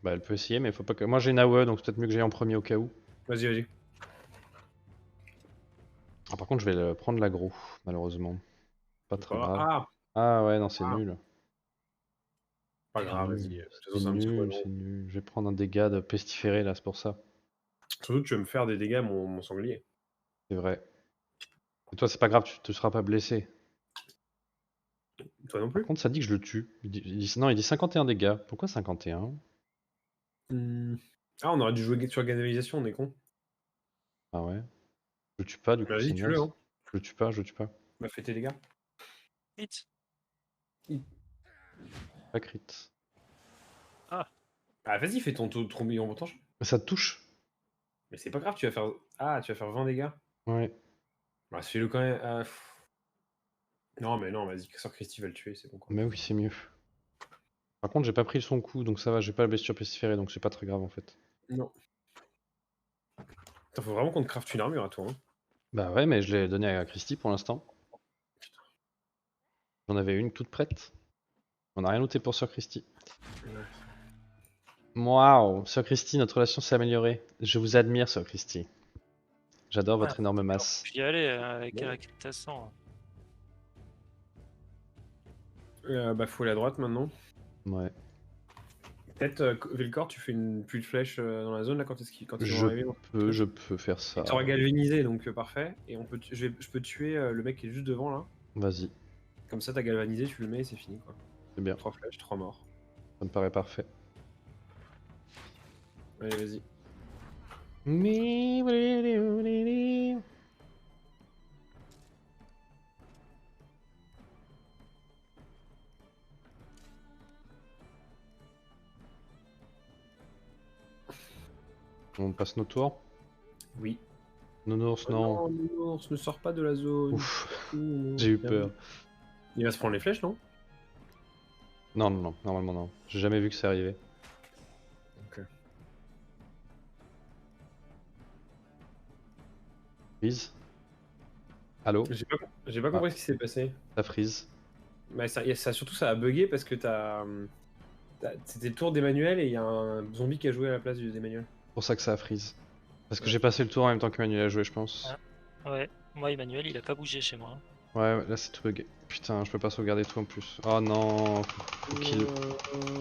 Bah elle peut essayer mais faut pas que. Moi j'ai une AOE donc c'est peut-être mieux que j'aille en premier au cas où. Vas-y, vas-y. Ah, par contre je vais prendre l'aggro, malheureusement. Pas très grave. Ah, Ah ouais non c'est Ah. nul. pas grave, Nul, vas-y. De toute C'est façon, c'est un petit nul, poison. c'est nul. Je vais prendre un dégât de pestiféré là, c'est pour ça. Surtout, tu veux me faire des dégâts, mon sanglier. C'est vrai. Et toi c'est pas grave, tu te seras pas blessé. Toi non Par plus. contre ça dit que je le tue. Non il dit 51 dégâts. Pourquoi 51? Ah, on aurait dû jouer sur Galvanisation, on est con. Ah ouais. Je le tue pas du coup, Vas-y, c'est tue-le, naze. hein. Je le tue pas, je le tue pas. Bah, fais tes dégâts. vite. Pas crit. Ah, Ah, vas-y, fais ton million pourtant. Mais ça te touche. Mais c'est pas grave, tu vas faire. Ah, tu vas faire 20 dégâts. Ouais. Bah, fais-le quand même. Non, mais non, vas-y, sur Christy va le tuer, c'est bon quoi. Mais oui, c'est mieux. Par contre, j'ai pas pris son coup, donc ça va, j'ai pas la blessure pestiférée, donc c'est pas très grave en fait. Non. Putain, faut vraiment qu'on te craft une armure à toi. Hein. Bah ouais, mais je l'ai donné à Christy pour l'instant. J'en avais une toute prête. On a rien noté pour Sir Christy. Waouh, Sir Christy, notre relation s'est améliorée. Je vous admire, Sir Christy. J'adore votre énorme masse. puis y aller avec Bon. un Tassant. Bah, faut aller à droite maintenant. Ouais. Peut-être, Velcor, tu fais une pluie de flèches dans la zone là quand ils vont arriver. Je peux faire ça. Tu auras galvanisé, donc parfait. Et je peux tuer le mec qui est juste devant là. Vas-y, Comme ça, t'as galvanisé, tu le mets et c'est fini quoi. c'est bien. 3 flèches, 3 morts. Ça me paraît parfait. Allez, vas-y. On passe nos tours. Oui. Nounours, Oh non. non, Nounours, ne sors pas de la zone. Ouf, Nounours, j'ai eu bien peur. vu. Il va se prendre les flèches, non? Non, non, non, normalement non. J'ai jamais vu que ça arrivait. Ok. Freeze. Allô? J'ai pas compris ce qui s'est passé. Ça freeze. Mais surtout, ça a bugué parce que c'était le tour d'Emmanuel et il y a un zombie qui a joué à la place d'Emmanuel. C'est pour ça que ça a freeze. Parce que Ouais. j'ai passé le tour en même temps que Manuel a joué, je pense. Ah. Ouais, moi Emmanuel il a pas bougé chez moi. Ouais, là c'est tout bugué. Putain, je peux pas sauvegarder tout en plus. Oh non, faut qu'il.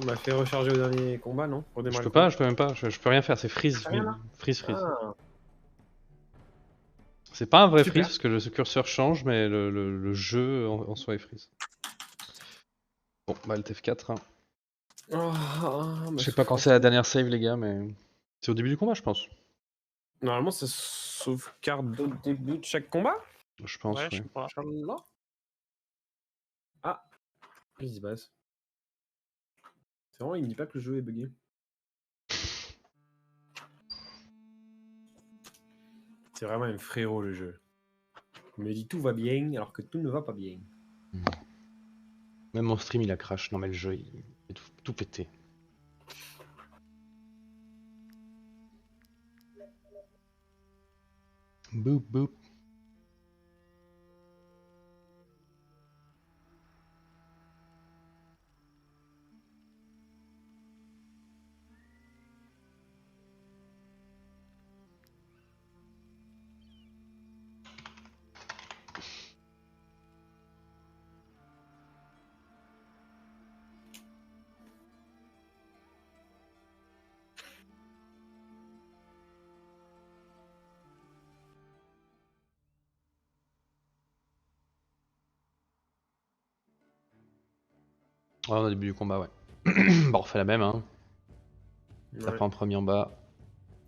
On m'a fait recharger au dernier combat, non? Pour Je démarrer peux le pas, combat. je peux même pas, je peux rien faire, c'est freeze, T'as rien là? freeze. Ah, C'est pas un vrai super. freeze parce que le curseur change, mais le jeu en soi est freeze. Bon, bah le TF4. Hein. Ma Je sais pas quand c'est la dernière save, les gars, mais c'est au début du combat, je pense. Normalement, ça sauvegarde au début de chaque combat? Je pense, Ouais, ouais. je crois. Inch'Allah. Ah, qu'est-ce qui se passe? C'est vraiment, il me dit pas que le jeu est bugué. C'est vraiment un frérot le jeu. Il me dit tout va bien alors que tout ne va pas bien. Même mon stream il a crash. Non mais le jeu il est tout pété. Boop boop. Ouais, on est au début du combat, ouais. Bon, on refait la même, hein. Ça Ouais. prend en premier en bas.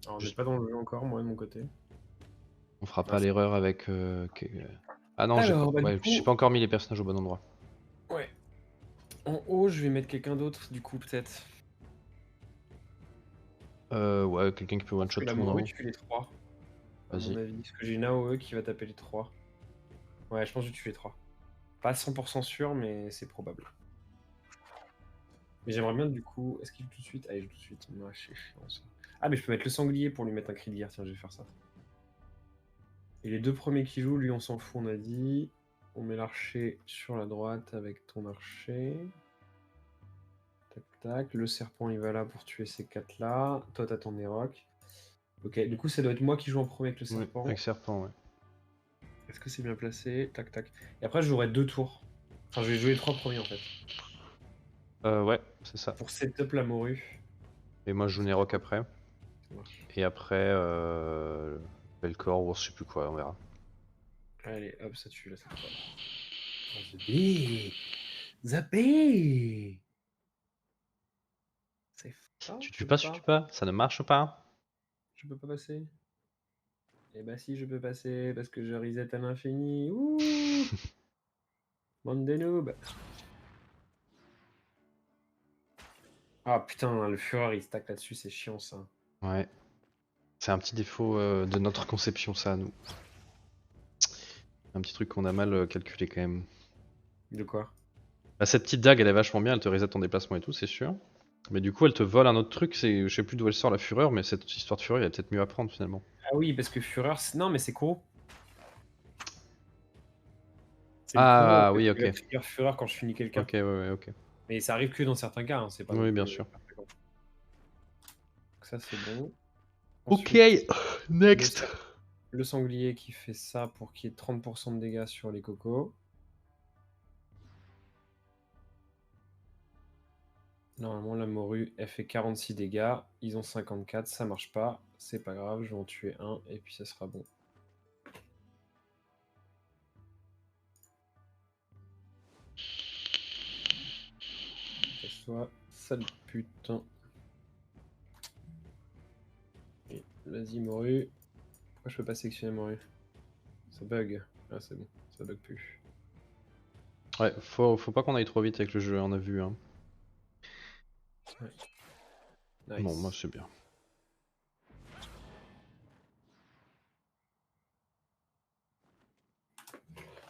Alors, on n'est pas dans le jeu encore, moi de mon côté. On fera pas l'erreur avec. Ah non, Alors, bah, ouais, du coup- j'ai pas encore mis les personnages au bon endroit. Ouais. En haut, je vais mettre quelqu'un d'autre, du coup, peut-être. Ouais, quelqu'un qui peut one shot La tout le monde en morue, haut. tu fais les 3. À mon Vas-y. avis. Parce que j'ai une AOE qui va taper les 3. Ouais, je pense que tu fais 3. Pas 100% sûr, mais c'est probable. Mais j'aimerais bien, du coup. Est-ce qu'il joue tout de suite? Ah, il joue tout de suite. Ouais, c'est chiant ça. Ah, mais je peux mettre le sanglier pour lui mettre un cri de guerre. Tiens, je vais faire ça. Et les deux premiers qui jouent, lui, on s'en fout, on a dit. On met l'archer sur la droite avec ton archer. Tac, tac. Le serpent, il va là pour tuer ces 4 là. Toi, t'as ton Eroc. Ok, du coup, ça doit être moi qui joue en premier avec le Ouais, serpent. avec serpent, ouais. Est-ce que c'est bien placé? Tac, tac. Et après, je jouerai 2 tours. Enfin, je vais jouer les 3 premiers en fait. Ouais, c'est ça. Pour setup la morue. Et moi je joue Nerok après. Ça marche. Et après, Belcor ou je sais plus quoi, on verra. Allez, hop, ça tue là cette fois. Oh, Zappé Zappé C'est fort. Tu tues pas, tu tues pas, ça ne marche pas. Je peux pas passer. Eh bah si, je peux passer parce que je reset à l'infini. Ouh Bande de noobs. Ah putain, le Fureur il stack là-dessus, c'est chiant ça. Ouais. C'est un petit défaut de notre conception, ça, à nous. Un petit truc qu'on a mal calculé quand même. De quoi? Bah, cette petite dague, elle est vachement bien, elle te reset ton déplacement et tout, c'est sûr. Mais du coup, elle te vole un autre truc, je sais plus d'où elle sort la fureur, mais cette histoire de fureur, il y a peut-être mieux à prendre finalement. Ah oui, parce que Fureur, non mais c'est Kuro. C'est le Ah Kuro, oui, qui va ok. trigger Fureur quand je finis quelqu'un. Ok, ouais, ok. Mais ça arrive que dans certains cas, hein, c'est pas non Oui, plus, bien sûr. pas fréquent. Donc ça c'est bon. Ok, Ensuite, next. le sanglier qui fait ça pour qu'il y ait 30% de dégâts sur les cocos. Normalement la morue elle fait 46 dégâts, ils ont 54, ça marche pas, c'est pas grave, je vais en tuer un et puis ça sera bon. Casse-toi, sale putain. Et vas-y morue. Pourquoi je peux pas sélectionner morue? Ça bug. Ah c'est bon, ça bug plus. Ouais, faut pas qu'on aille trop vite avec le jeu, on a vu. Hein. Ouais. Nice. Bon, moi c'est bien.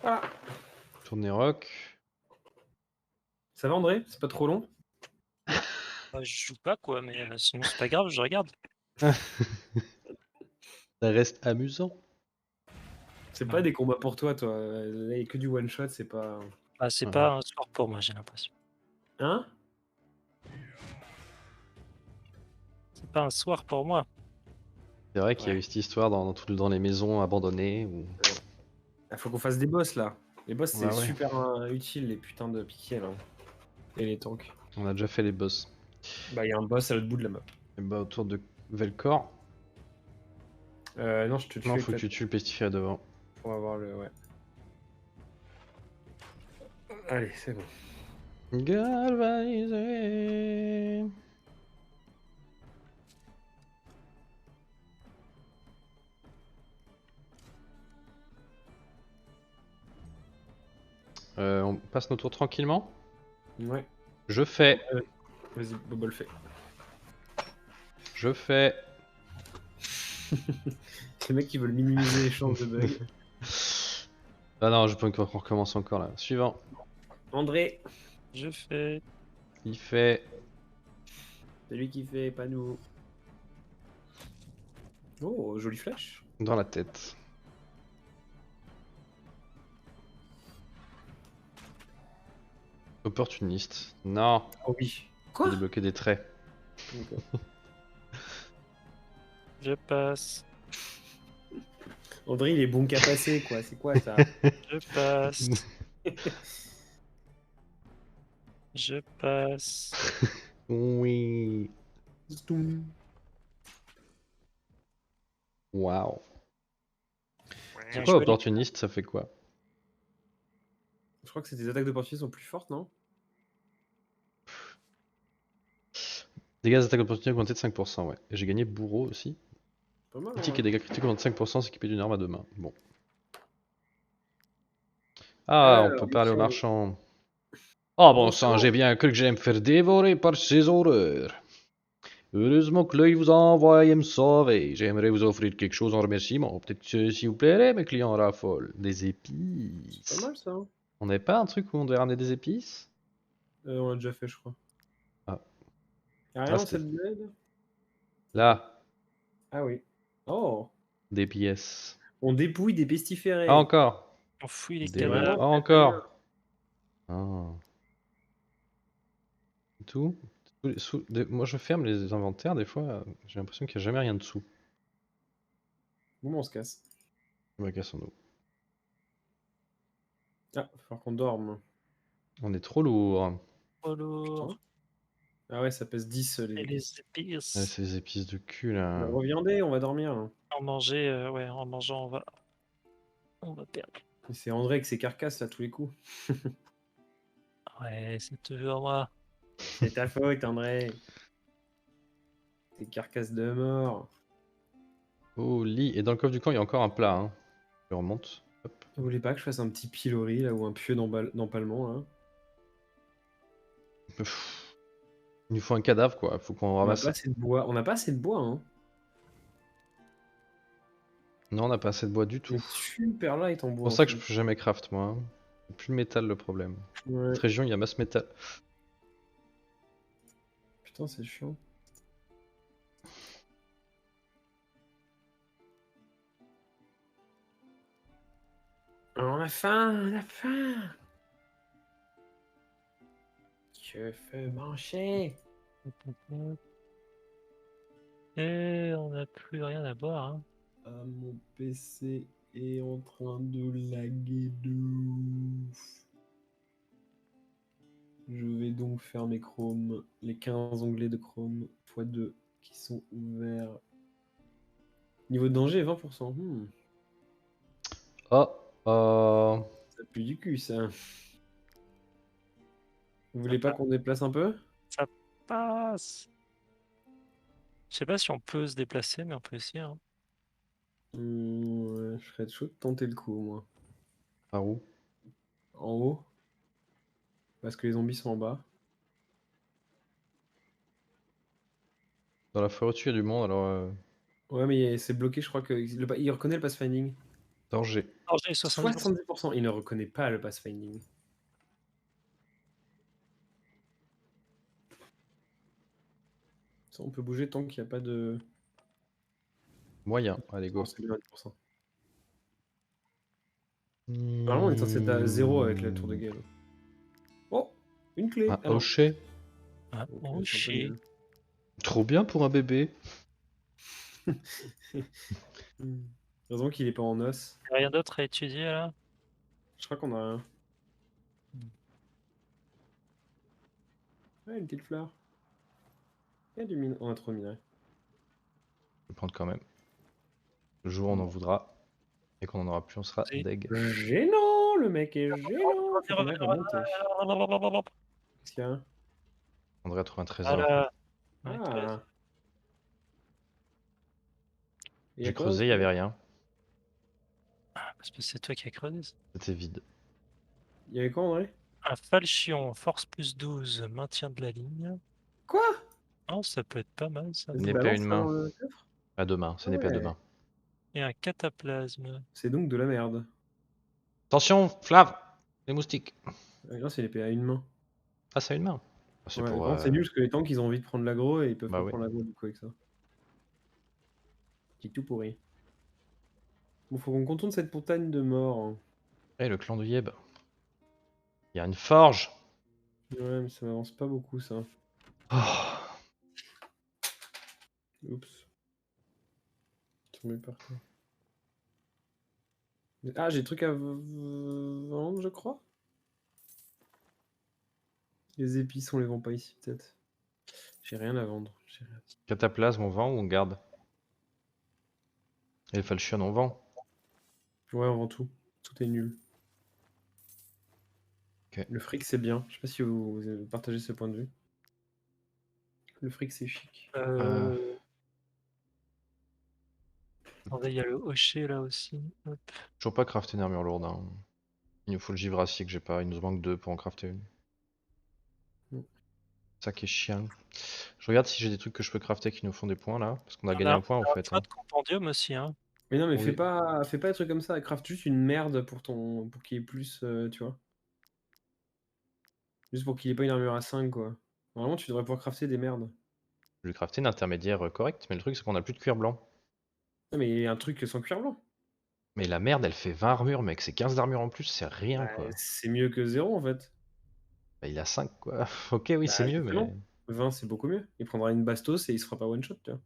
Ah. Tournée rock. Ça va André? C'est pas trop long? Bah, je joue pas quoi, mais sinon c'est pas grave, je regarde. Ça reste amusant. C'est pas des combats pour toi, toi. Là, il y a que du one shot, c'est pas. Bah, c'est Ouais. pas un sport pour moi, j'ai l'impression. Hein? C'est pas un soir pour moi. C'est vrai qu'il y a Ouais. eu cette histoire dans les maisons abandonnées. Où... Il faut qu'on fasse des boss là. Les boss, c'est Ouais, ouais. super utile, les putains de piquets là. Et les tanks. On a déjà fait les boss. Bah, il y a un boss à l'autre bout de la map. Et bah, autour de Velcor. Non, je te tue Non, avec faut que la... tu tues le pestiféré devant. pour avoir le. Ouais. Allez, c'est bon. Galvanisé. On passe nos tours tranquillement. Ouais. Je fais. Vas-y, Bobo le fait. Je fais. Les mecs qui veulent minimiser les chances de bug. Ah non, je peux qu'on recommence encore là. Suivant. André, Je fais. Il fait. c'est lui qui fait, pas nous. Oh, jolie flèche. Dans la tête. Opportuniste. Non, Oh oui. faut Quoi? débloquer des traits. Je passe. André, il est bon qu'à passer, quoi. C'est quoi ça? Je passe. Je passe. Oui. Stoum. Waouh. Bien C'est quoi joué, les gars. opportuniste, ça fait quoi? Je crois que tes attaques d'opportunité sont plus fortes, non? Dégâts d'attaque d'opportunité augmentés de 5%, ouais. Et j'ai gagné bourreau aussi. Pas mal, Critique hein. et dégâts critiques augmentés de 5%, s'équiper d'une arme à deux mains. Bon. Ah, on peut parler au marchand. Ah bon sang, j'ai bien cru que j'allais me faire dévorer par ces horreurs. Heureusement que l'œil vous a envoyé me sauver. J'aimerais vous offrir quelque chose en remerciement. Peut-être que s'il vous plairait, mes clients raffolent. Des C'est épices. pas mal ça. Hein. On n'avait pas un truc où on devait ramener des épices? On l'a déjà fait, je crois. Ah. Y'a rien Ah, dans c'était- cette bled? Là, Ah oui. Oh! des pièces. On dépouille des Ah, pestiférés. encore. On fouille les Des... cadavres. Ah, encore. Ah. Tout. Moi, je ferme les inventaires, des fois, j'ai l'impression qu'il n'y a jamais rien dessous. Bon, on se casse. Bah, cassons-nous. Ah, faut falloir qu'on dorme. On est trop lourd. Trop lourd. Ah ouais, ça pèse 10 Et les les épices. Ah, épices. c'est les épices de cul, Bah, là. reviendez, on va dormir là. En manger, ouais, en mangeant, on va perdre. Et c'est André avec ses carcasses là tous les coups. Ouais, c'est toujours moi. C'est ta faute, André. Tes carcasses de mort. Oh, lit. Et dans le coffre du camp, il y a encore un plat, hein. Je remonte. Hop. Vous voulez pas que je fasse un petit pilori là ou un pieu d'empalement là? Pff. Il nous faut un cadavre, quoi. Faut qu'on On n'a ramasse. pas assez de bois. On n'a pas assez de bois, hein. Non, on n'a pas assez de bois du tout. Super light en C'est bois. pour en ça que je fait. peux jamais craft, moi. Hein. C'est plus le métal le problème. Ouais. Cette région, il y a masse métal. Putain, c'est chiant. On a faim, on a faim. Je veux manger. Et on n'a plus rien à boire. Hein. Ah, mon PC est en train de laguer de ouf. Je vais donc faire mes Chrome, les 15 onglets de Chrome x2 qui sont ouverts. Niveau de danger, 20%. Oh, Ça pue du cul, ça. Vous voulez pas qu'on déplace un peu? Ça passe. Je sais pas si on peut se déplacer, mais on peut essayer. Hein. Ouais, je serais chaud de tenter le coup, moi. par où? En haut. Parce que les zombies sont en bas. Dans la forêt au-dessus, il y a du monde, alors... Ouais, mais c'est bloqué, je crois que. Il reconnaît le pathfinding. Danger. Danger 70%. 70%. Il ne reconnaît pas le pathfinding. Ça, on peut bouger tant qu'il n'y a pas de... Moyen. Allez, go. Non, c'est 20%. Normalement, on est censé être à 0 avec la tour de guet. Oh, une clé. Un Ah non. hochet. Ah, Donc, oh, c'est un peu chier. nul. Trop bien pour un bébé. Heureusement qu'il est pas en os. Rien d'autre à étudier là? Je crois qu'on a rien. Ouais, une petite fleur. Il y a du minerai. On a trop de minerai. Je vais prendre quand même. Le jour où on en voudra et qu'on en aura plus, on sera Oui. deg. Gênant, le mec est gênant. Faut qu'on arrive à monter. Voilà. Qu'est-ce qu'il y a? André a trouvé un trésor. Ouais, Ah. Il y a J'ai quoi creusé, il n'y avait rien. parce que c'est toi qui as creusé. Ça. C'était vide. Il y avait quoi, André? Un falchion, force plus 12, maintien de la ligne. Quoi? Oh, ça peut être pas mal ça. Vas-y, Une épée à balance une ça main. dans le coffre. À deux mains. C'est une Ah épée à deux ouais. mains. Et un cataplasme. C'est donc de la merde. Attention, Flav! Les moustiques. Non, c'est l'épée à une main. Ah, c'est à une main. Ah, c'est Ouais, pour. par contre, c'est nul parce que les tanks ils ont envie de prendre l'aggro et ils peuvent Bah pas oui. prendre l'aggro du coup avec ça. Qui tout pourri. Bon, faut qu'on contourne cette montagne de mort. Hein. Eh, le clan de Yeb. Il y a une forge. Ouais, mais ça m'avance pas beaucoup ça. Oh. Oups. Tombé par terre. Ah, j'ai des trucs à vendre, je crois. Les épices, on les vend pas ici, peut-être. J'ai rien à vendre. J'ai rien. Cataplasme, on vend ou on garde? Et le falchion, on vend. Ouais, on vend tout. Tout est nul. Ok. Le fric, c'est bien. Je sais pas si vous partagez ce point de vue. Le fric, c'est chic. Attendez, il y a le hocher là aussi. Hop. Toujours pas crafter une armure lourde. Hein. Il nous faut le givracier que j'ai pas. Il nous manque 2 pour en crafter une. Ça qui est chiant. Je regarde si j'ai des trucs que je peux crafter qui nous font des points là. Parce qu'on a gagné un point en fait. Pas Hein. de compendium aussi, hein. Mais non, mais Oui. fais pas des trucs comme ça. Craft juste une merde pour qu'il y ait plus, tu vois. Juste pour qu'il ait pas une armure à 5, quoi. Normalement, tu devrais pouvoir crafter des merdes. Je vais crafter une intermédiaire correcte. Mais le truc c'est qu'on a plus de cuir blanc. Non, mais il y a un truc sans cuir blanc. Mais la merde elle fait 20 armures mec. C'est 15 d'armure en plus. C'est rien Bah, quoi. c'est mieux que 0 en fait. Bah, il a 5 quoi. Ok oui c'est Bah, mieux mais. justement. 20, c'est beaucoup mieux. Il prendra une bastos et il se fera pas one shot, tu vois.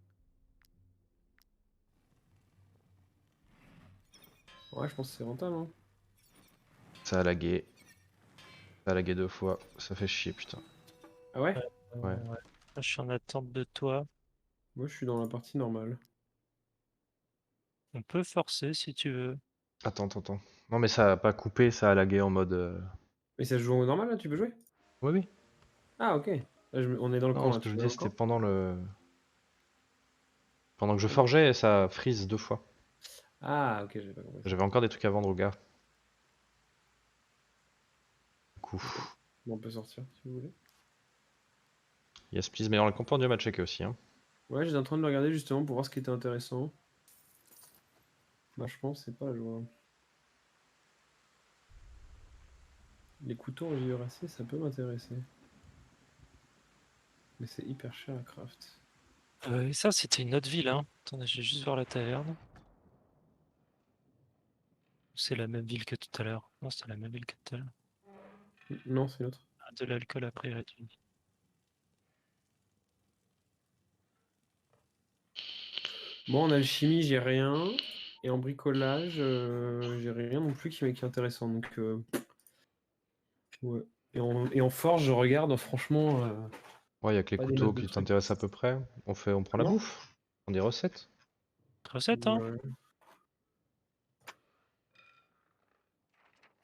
Ouais, je pense que c'est rentable. Hein. Ça a lagué. Ça a lagué 2 fois. Ça fait chier putain. Ah ouais? Ouais. Là, je suis en attente de toi. Moi, je suis dans la partie normale. On peut forcer si tu veux. Attends. Non mais ça a pas coupé. Ça a lagué en mode. Mais ça se joue au normal là, tu peux jouer? Oui oui. Ah, ok. Là, on est dans le Non camp ce là. que Tu je es veux dans dire le c'était camp? pendant le. Pendant que je forgeais, ça freeze 2 fois. Ah, ok, j'ai pas compris. J'avais encore des trucs à vendre aux gars. Du coup, Bon, on peut sortir si vous voulez. yes please, mais dans le compendium à checker aussi. Hein. Ouais, j'étais en train de le regarder justement pour voir ce qui était intéressant. Bah, je pense que c'est pas la joie. Les couteaux en vibracier, ça peut m'intéresser. Mais c'est hyper cher à craft. Et ça, c'était une autre ville, hein. Attendez, je vais juste voir la taverne. C'est la même ville que tout à l'heure. Non, c'est la même ville que tout à l'heure. Non, c'est l'autre. Ah, de l'alcool à prix réduit. Bon, en alchimie, j'ai rien. Et en bricolage, j'ai rien non plus qui est intéressant. Donc, ouais. Et en forge, je regarde, franchement. Ouais, il y a que les Pas des couteaux masses de qui trucs. t'intéressent à peu près. On prend la Non. bouffe. On des recettes. Recette, hein. Ouais.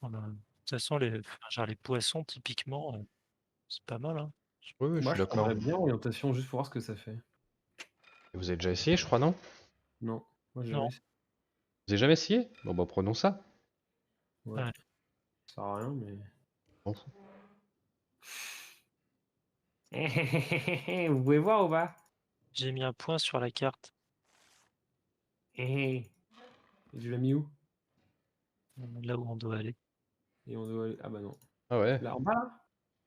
De toute façon, genre les poissons, typiquement, c'est pas mal, hein. Oui, je Moi, suis je d'accord. prendrais bien orientation juste pour voir ce que ça fait. Vous avez déjà essayé, je crois, non? Non, moi, j'ai Non. jamais essayé. Vous avez jamais essayé? Bon, bah prenons ça. Ouais. Ouais. Ça sert à rien, mais. On s'en fout. Vous pouvez voir ou pas? J'ai mis un point sur la carte. Et tu l'as mis où? Là où on doit aller. Et on doit aller... Ah bah non. Ah ouais, Là, en bas là?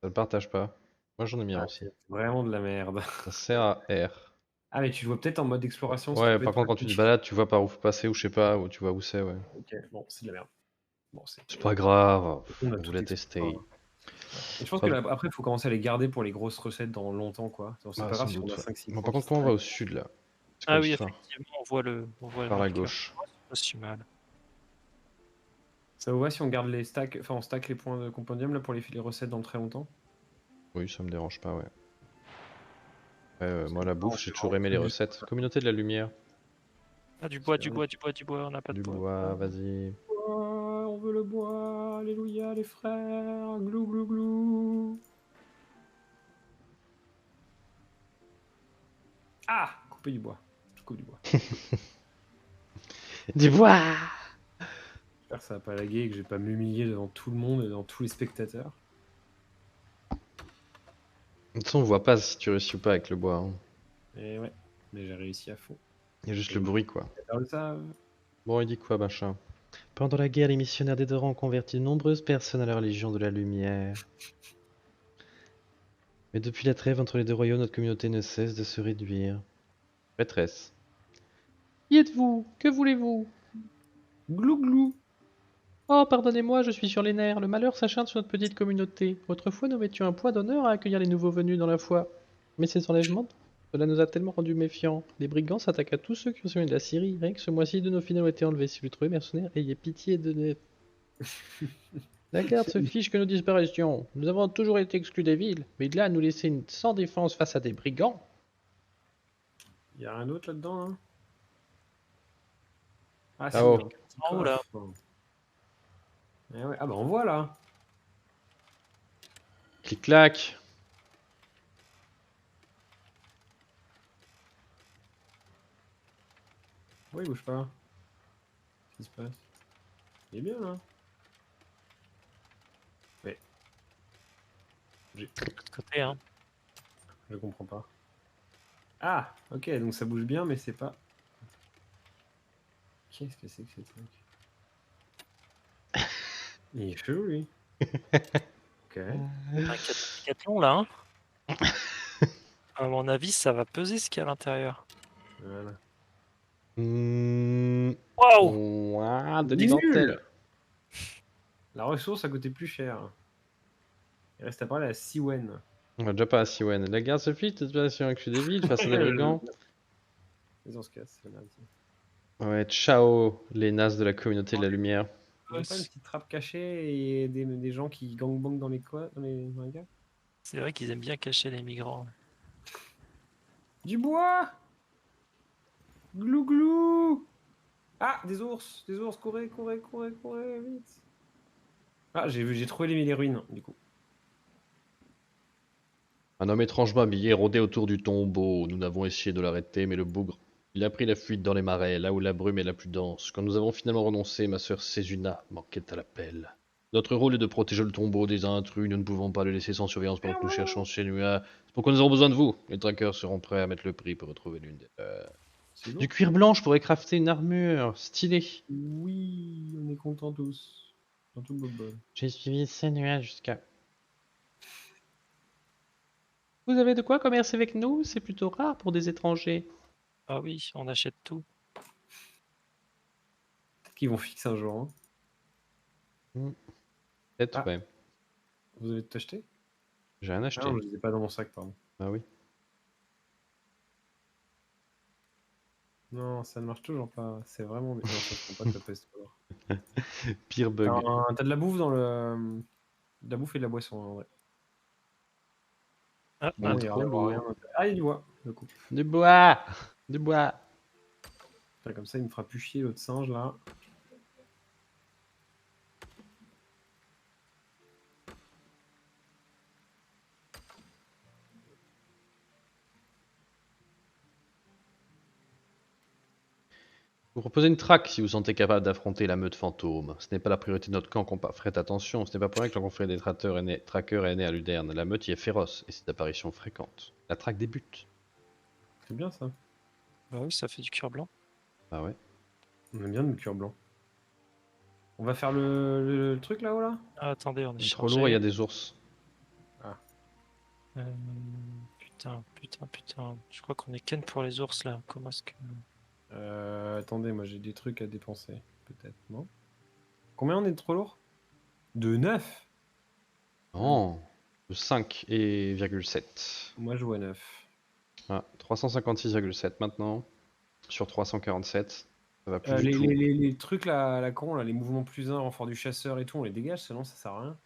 ça ne partage pas. Moi j'en ai mis un Ah, aussi. c'est vraiment de la merde. Ça sert à R. Ah mais tu le vois peut-être en mode exploration, ce qui Ouais, peut par être contre quand tu te pratique. balades, tu vois par où passer ou je sais pas, ou tu vois où c'est, ouais. Ok, bon, c'est de la merde. Bon, c'est... C'est pas grave, On a on tout voulait exploré. tester. Et je pense que Pas- là, après, il faut commencer à les garder pour les grosses recettes dans longtemps, quoi. C'est Ah, pas grave sans si on a doute, ouais. 5-6 Bon, points par qui contre, se comment on va traînent. au sud là? C'est quoi Ah oui, l'histoire? effectivement, on voit le Par la marqueur. gauche. Ouais, c'est pas si mal. Ça vous va si on garde les stacks, enfin on stack les points de compendium là pour les recettes dans très longtemps? Oui, ça me dérange pas, ouais. Ouais, Parce moi que la là, on bouffe, j'ai fait toujours vraiment aimé que les du... recettes. Communauté de la lumière. Ah, du Parce bois, que du bois, du bois, du bois, on n'a pas de Du bois. bois, vas-y. On veut le bois, alléluia les frères, glou glou glou. Ah, couper du bois. Je coupe du bois. Du bois! J'espère que ça va pas laguer et que je vais pas m'humilier devant tout le monde et devant tous les spectateurs. De toute façon, on voit pas si tu réussis ou pas avec le bois, hein. Et ouais, mais j'ai réussi à fond. Il y a juste Et le les bruit, quoi. spectateurs le savent. Bon, il dit quoi, machin? Pendant la guerre, les missionnaires d'Edoran ont converti de nombreuses personnes à la religion de la lumière. Mais depuis la trêve entre les deux royaumes, notre communauté ne cesse de se réduire. Maîtresse. Qui êtes-vous? Que voulez-vous? Glou glou. Oh, pardonnez-moi, je suis sur les nerfs. Le malheur s'acharne sur notre petite communauté. Autrefois, nous mettions un point d'honneur à accueillir les nouveaux venus dans la foi. Mais ces enlèvements, cela nous a tellement rendus méfiants. Les brigands s'attaquent à tous ceux qui ont semé de la Syrie. Rien que ce mois-ci, deux de nos fidèles ont été enlevés. Si vous trouvez mercenaires, ayez pitié de nous. La garde se fiche que nos disparitions. Nous avons toujours été exclus des villes, mais de là à nous laisser sans défense face à des brigands. Il y a rien d'autre là-dedans, hein? Ah si, Ah oh, un petit En haut là. coffre. Eh ouais. Ah bah on voit là. clic-clac. Ouais, il bouge pas. Qu'est-ce qui se passe? Il est bien là. Mais De l'autre côté, hein. je comprends pas. Ah, ok, donc ça bouge bien, mais c'est pas. Qu'est-ce que c'est que ce truc? Il est chelou lui. Ok. Un Décathlon là, hein. À mon avis, ça va peser ce qu'il y a à l'intérieur. Voilà. Waouh! Ouah, de Il est l'Ivantel. nul. La ressource a coûté plus cher. Il reste à parler à Siwen. On va déjà pas à Siwen. La garde se fiche de situation avec des villes face à des brigands. Ils on se casse, c'est merde. Ouais, ciao, les nazes de la communauté de la lumière. Il n'y a pas une petite trappe cachée et des gens qui gangbang dans les dans les gars? C'est vrai qu'ils aiment bien cacher les migrants. Du bois! Glou glou! Ah, des ours, courez, courez, courez, courez, vite! Ah, j'ai trouvé les ruines, du coup. Un homme étrangement habillé rôdait autour du tombeau. Nous n'avons essayé de l'arrêter, mais le bougre, il a pris la fuite dans les marais, là où la brume est la plus dense. Quand nous avons finalement renoncé, ma sœur Sésuna manquait à l'appel. Notre rôle est de protéger le tombeau des intrus. Nous ne pouvons pas le laisser sans surveillance pendant que nous cherchons Shenua. C'est pourquoi nous avons besoin de vous. Les traqueurs seront prêts à mettre le prix pour retrouver l'une des leurs. C'est Du lourd. cuir blanc, je pourrais crafter une armure. Stylé. Oui, on est contents tous. Dans tout le bol. J'ai suivi Senua jusqu'à... Vous avez de quoi commercer avec nous? C'est plutôt rare pour des étrangers. Ah oui, on achète tout. Peut-être qu'ils vont fixer un jour. Hein. Peut-être, Ah. ouais. Vous avez tout acheté? J'ai rien Ah acheté. non, je les ai pas dans mon sac, pardon. Ah oui. Non, ça ne marche toujours pas. C'est vraiment. Non, ça se prend pas que la peste. Pire bug. T'as de la bouffe dans le. De la bouffe et de la boisson, en vrai. Ah, Bon, un il y trop aura lourd. rien. Ah, il y voit, le coup. Du bois! Du bois! Putain, comme ça, il me fera plus chier l'autre singe là. Vous proposez une traque si vous sentez capable d'affronter la meute fantôme. Ce n'est pas la priorité de notre camp, faites attention, ce n'est pas pour rien que la confrérie des traqueurs est née à Luderne. La meute y est féroce et c'est d'apparition fréquente. La traque débute. C'est bien ça. bah oui, ça fait du cuir blanc. Ah ouais. On aime bien le cuir blanc. On va faire le truc là-haut là? Ah, attendez, on est Il est trop chargé. lourd, il y a des ours. Euh, putain. Je crois qu'on est ken pour les ours là. Comment est-ce que. Attendez, moi j'ai des trucs à dépenser. Peut-être, non? Combien on est de trop lourd? De 9? Non, de 5 et 7. Moi je vois 9. Ah, 356,7 maintenant. Sur 347. Ça va plus du Les, tout. les trucs là, à la con, là, les mouvements plus 1, renfort du chasseur et tout, on les dégage, sinon ça sert à rien.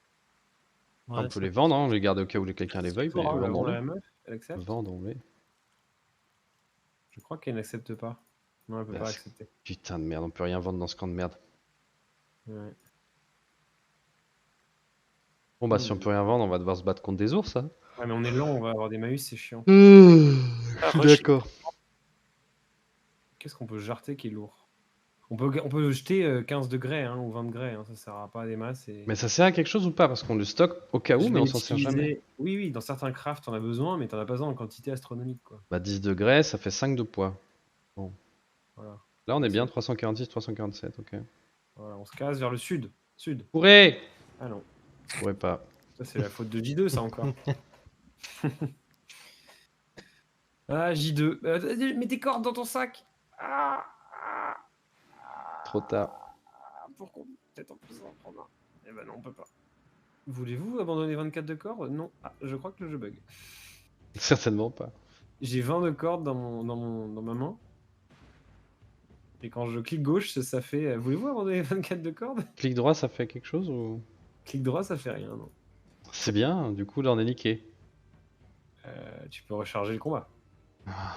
Ah, on Ouais, peut ça les peut vendre, hein, se- on les garde au cas où quelqu'un les veuille, mais On a vendons-les. la meuf, elle accepte? Vendons-les. Je crois qu'elle n'accepte pas. Non, elle peut Ah, pas c'est- accepter. Putain de merde, on peut rien vendre dans ce camp de merde. Ouais. Bon bah si on peut rien vendre, on va devoir se battre contre des ours, hein. Ouais, mais on est lent, on va avoir des maïs, c'est chiant. Je Ah, suis rush, d'accord. Qu'est-ce qu'on peut jarter qui est lourd? On peut jeter 15 degrés hein, ou 20 degrés, hein, ça sert pas à des masses. Mais ça sert à quelque chose ou pas? Parce qu'on le stocke au cas où, Je mais vais on s'en sert jamais. utiliser. Oui, oui, dans certains crafts, t'en as besoin, mais t'en as pas besoin en quantité astronomique, quoi. Bah 10 degrés, ça fait 5 de poids. Bon. Voilà. Là on est bien, C'est- 346, 347, ok. Voilà, on se casse vers le sud. Sud. Courez! Ah non, Je pourrais pas. ça c'est la faute de J2, ça encore. Ah, J2. Mets tes cordes dans ton sac. Ah, ah, Trop tard. pour qu'on peut-être en plus en prendre un. Eh ben non, on peut pas. Voulez-vous abandonner 24 de cordes? Non. Ah, je crois que le jeu bug. Certainement pas. J'ai 20 de cordes dans ma main. Et quand je clique gauche, ça fait voulez-vous abandonner 24 de cordes? Clic droit, ça fait quelque chose ou... Clic droit, ça fait rien, non. C'est bien, du coup là on est niqué. Tu peux recharger le combat. Ah.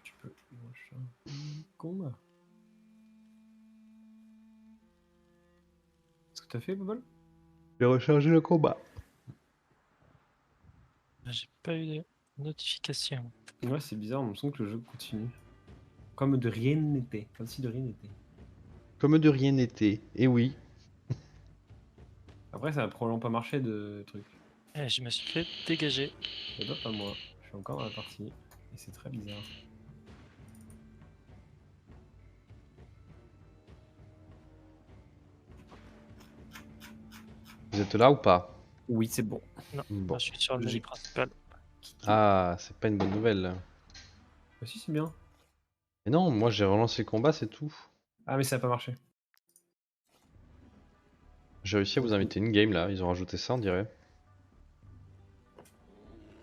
Tu peux recharger le combat. Ce que t'as fait, Bobol? J'ai rechargé le combat. J'ai pas eu de notification. Ouais, c'est bizarre, on me semble que le jeu continue. Comme de rien n'était. Comme si de rien n'était. Comme de rien n'était. Et oui. Après, ça a probablement pas marché de truc. Eh, je me suis fait dégager. Et toi, pas moi. Je suis encore dans la partie. Et c'est très bizarre. Vous êtes là ou pas? Oui, c'est bon. Non, Bon. moi, je suis sur le menu principal. Ah, c'est pas une bonne nouvelle. Bah si, c'est bien. Mais non, moi j'ai relancé le combat, c'est tout. Ah, mais ça a pas marché. J'ai réussi à vous inviter une game là, ils ont rajouté ça on dirait.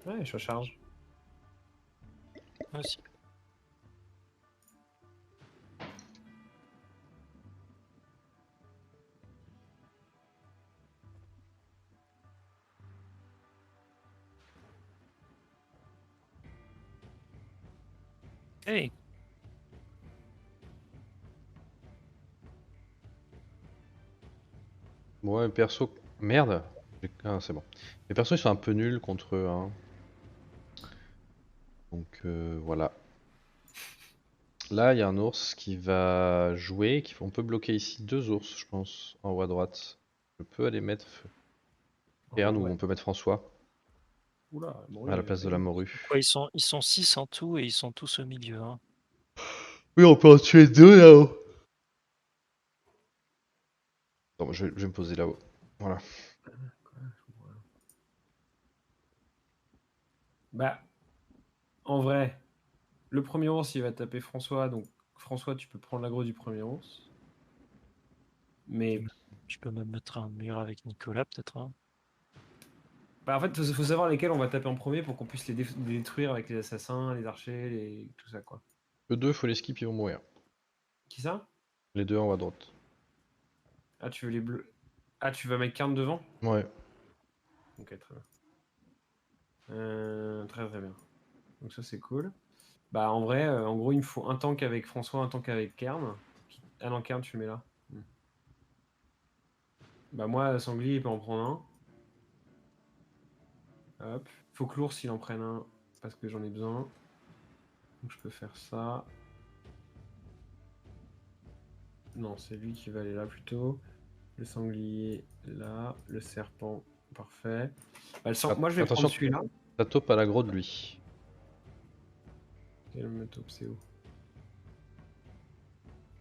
Ouais, je recharge. Moi aussi. Hey, Ouais, perso. Merde! Ah, c'est bon. Les persos ils sont un peu nuls contre eux, hein. Donc voilà. Là, il y a un ours qui va jouer. On peut bloquer ici deux ours, je pense, en haut à droite. Je peux aller mettre Kern ou Ouais. on peut mettre François Oula, bon, à la place de la morue. quoi, ils sont 6 en tout et ils sont tous au milieu. Hein. Oui, on peut en tuer deux là-haut. Bon, je vais me poser là-haut. Voilà. Bah, en vrai, le premier ours, il va taper François. Donc, François, tu peux prendre l'aggro du premier ours. Mais Je peux même mettre un mur avec Nicolas, peut-être. Hein. bah, en fait, faut savoir lesquels on va taper en premier pour qu'on puisse les détruire avec les assassins, les archers, tout ça, quoi. Eux deux, faut les skip, ils vont mourir. Qui ça? Les deux en haut à droite. Ah, tu veux les bleus. Ah, tu vas mettre Karn devant? Ouais. Ok, très bien. Très très bien. Donc ça, c'est cool. Bah, en vrai, en gros, il me faut un tank avec François, un tank avec Kern. Ah non, Kern, tu le mets là. Bah, moi, Sanglier, il peut en prendre un. Hop. Faut que l'ours, il en prenne un, parce que j'en ai besoin. Donc, je peux faire ça. Non, c'est lui qui va aller là plutôt. Le sanglier là, le serpent, parfait. Bah, moi je vais Attention, prendre celui-là. ça taupe à l'aggro de lui. Et le taupe, c'est où?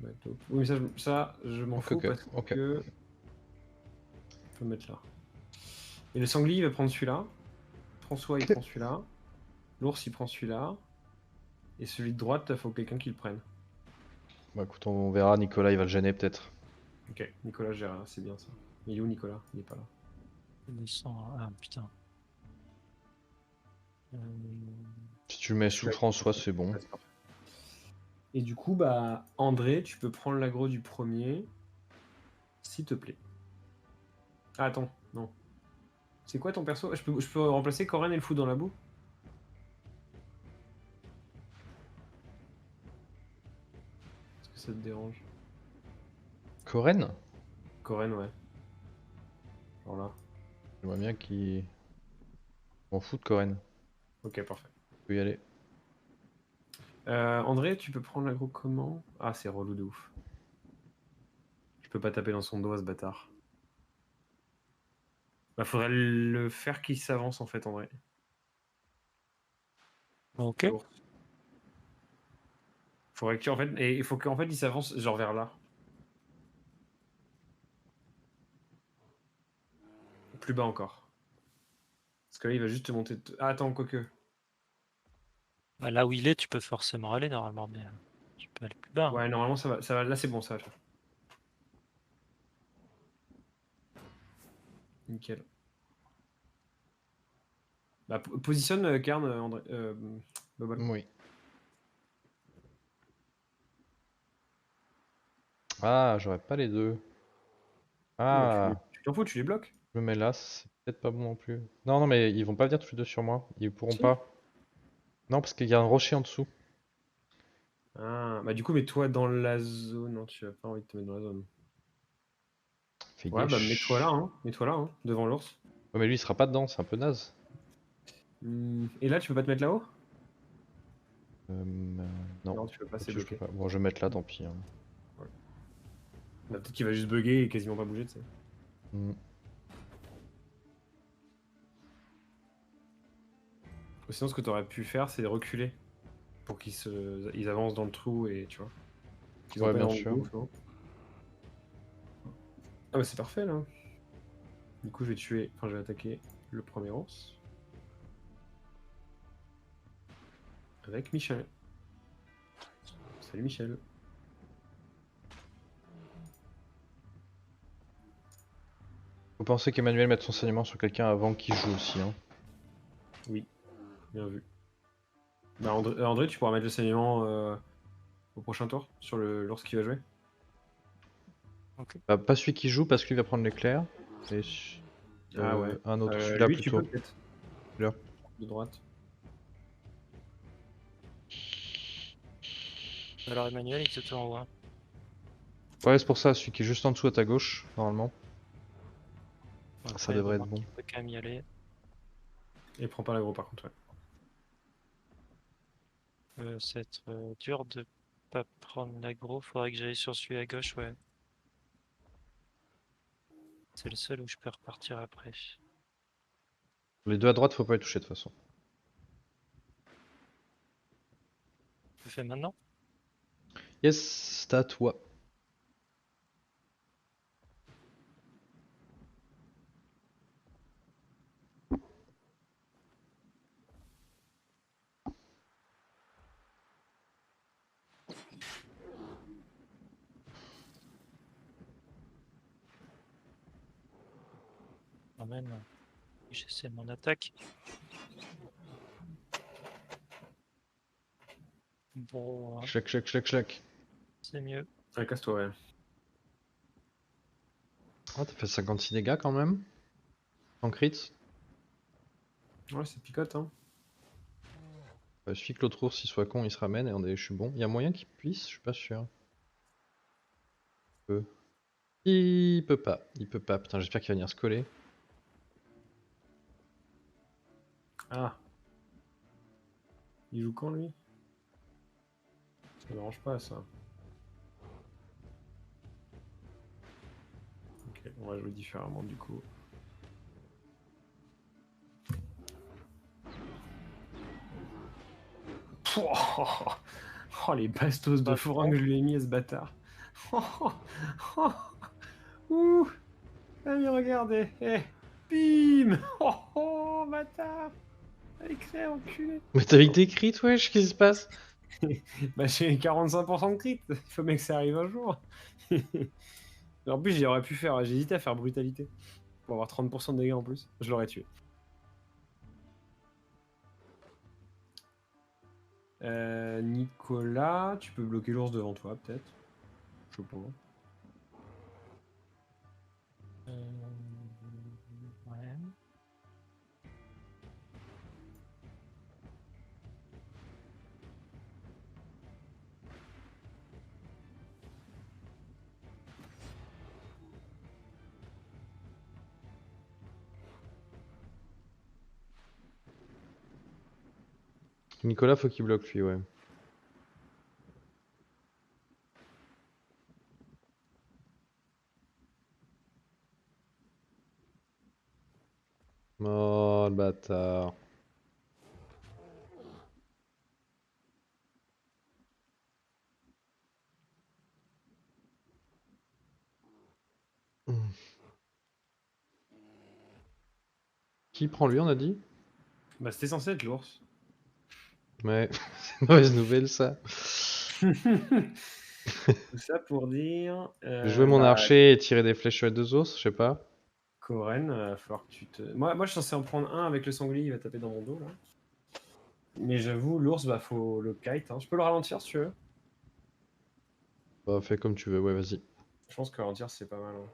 Bah, taupe. Oui, mais ça je m'en fous parce que. Je peux me mettre là. Et le sanglier, il va prendre celui-là. François, il prend celui-là. L'ours, il prend celui-là. Et celui de droite, il faut quelqu'un qui le prenne. Bah écoute, on verra. Nicolas, il va le gêner peut-être. Ok, Nicolas gère, c'est bien ça. Il est où Nicolas? Il est pas là. Ah putain. Si tu le mets sous François, c'est bon. Ouais, c'est parfait. Et du coup, bah, André, tu peux prendre l'aggro du premier. S'il te plaît. Ah, attends, non. C'est quoi ton perso? Je peux remplacer Coren et le foutre dans la boue? Est-ce que ça te dérange? Coren? Coren, ouais. Genre là. J'aimerais bien qu'il m'en fout de Coren. Ok, parfait. Tu peux y aller. André, tu peux prendre l'aggro comment? Ah, c'est relou de ouf. Je peux pas taper dans son dos, ce bâtard. Bah, faudrait le faire qu'il s'avance en fait, André. Ok. Lourd. Faudrait que en fait, et il faut qu'en fait il s'avance genre vers là. Plus bas encore. Parce que là il va juste te monter. Ah, attends, quoique. Bah, là où il est, tu peux forcément aller normalement, mais tu peux aller plus bas. Hein. Ouais, normalement ça va. Là c'est bon, ça va le faire. Nickel. Bah, positionne Karn, André. Bobol. Oui. Ah, j'aurais pas les deux. Bah, Ah, tu t'en fous, tu les bloques. je me mets là, c'est peut-être pas bon non plus. Non, non, mais ils vont pas venir tous les deux sur moi. Ils pourront Si. pas. Non, parce qu'il y a un rocher en dessous. Ah, bah du coup, mets-toi dans la zone. Non, tu as pas envie de te mettre dans la zone. Fais Ouais, bah gauche. mets-toi là, hein. Mets-toi là, hein, devant l'ours. Ouais, mais lui, il sera pas dedans, c'est un peu naze. Et là, tu peux pas te mettre là-haut? Non, Non, tu peux pas, c'est là-dessus, je peux bloqué. pas. Bon, je vais mettre là, tant pis. Hein. Ouais. Bah, peut-être qu'il va juste bugger et quasiment pas bouger, tu sais. Hmm. Ou sinon, ce que tu aurais pu faire, c'est reculer pour ils avancent dans le trou et tu vois. Qu'ils ont Ouais, pas bien énormément de sûr. bouffe, non. Ah bah c'est parfait là. Du coup, je vais tuer, enfin, je vais attaquer le premier ours avec Michel. Salut Michel. Faut penser qu'Emmanuel mette son saignement sur quelqu'un avant qu'il joue aussi. Hein. Oui, bien vu. Bah André, tu pourras mettre le saignement au prochain tour sur l'ours qui va jouer. Ok. Bah, pas celui qui joue parce qu'il va prendre l'éclair. Et Ah ouais. un autre, celui-là Lui, tu plutôt. peux peut-être. Celui-là. De droite. Alors Emmanuel, il te envoie. Ouais, c'est pour ça, celui qui est juste en dessous à ta gauche, normalement. Après, Ça il va devrait être voir bon. qu'il peut quand même y aller. Et prends pas l'aggro par contre, ouais. Ça va être dur de pas prendre l'aggro. Faudrait que j'aille sur celui à gauche, ouais. C'est le seul où je peux repartir après. Les deux à droite, faut pas les toucher de toute façon. Je le fais maintenant? Yes, c'est à toi. Quand même. J'essaie mon attaque. Bon, Clac, clac, clac, clac. c'est mieux. Ouais, casse-toi, ouais. Ah, t'as fait 56 dégâts quand même. En crit. Ouais, c'est picote, hein. Il suffit que l'autre ours il soit con, il se ramène et je suis bon. Il y a moyen qu'il puisse, je suis pas sûr. Il peut pas, il peut pas. Putain, j'espère qu'il va venir se coller. Ah. Il joue quand lui? Ça me dérange pas ça. Ok, on va jouer différemment du coup. Oh, les bastos de Pas forain trop. que je lui ai mis à ce bâtard. Ouh. Allez, regardez. Eh. Bim. Oh, bâtard. Allez, crée, enculé. Mais t'as avec des crits, wesh, qu'est-ce qui se passe? Bah, j'ai 45% de crit. Il faut bien que ça arrive un jour. En plus, j'aurais pu faire. J'ai hésité à faire brutalité. Pour avoir 30% de dégâts en plus. Je l'aurais tué. Nicolas, tu peux bloquer l'ours devant toi, peut-être. Je sais pas. Ouais. Nicolas, faut qu'il bloque lui, ouais. Oh, le bâtard. Qui prend lui, on a dit? Bah, c'était censé être l'ours. Ouais, c'est une mauvaise nouvelle ça. Tout ça pour dire. Je vais jouer mon Bah, archer et tirer des flèches sur les deux ours, je sais pas. Coren, va falloir que tu te. Moi, je suis censé en prendre un avec le sanglier, il va taper dans mon dos là. Mais j'avoue, l'ours, bah, faut le kite. Hein. Je peux le ralentir si tu veux. Bah, fais comme tu veux, ouais, vas-y. Je pense que ralentir, c'est pas mal. Hein.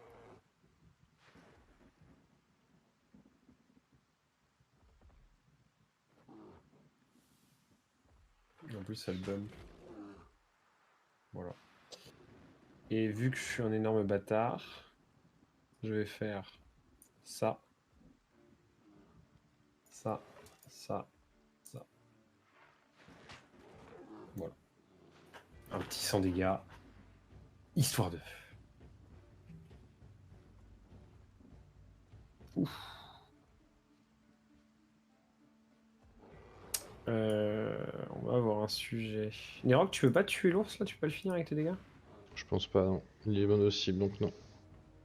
En plus, ça le donne. Voilà. Et vu que je suis un énorme bâtard, je vais faire ça, ça, ça, ça. Voilà. Un petit 100 dégâts. Histoire de. Ouf. On va avoir un sujet. Nerok, tu veux pas tuer l'ours là? Tu peux pas le finir avec tes dégâts? Je pense pas, non. Il est bon cible, donc non.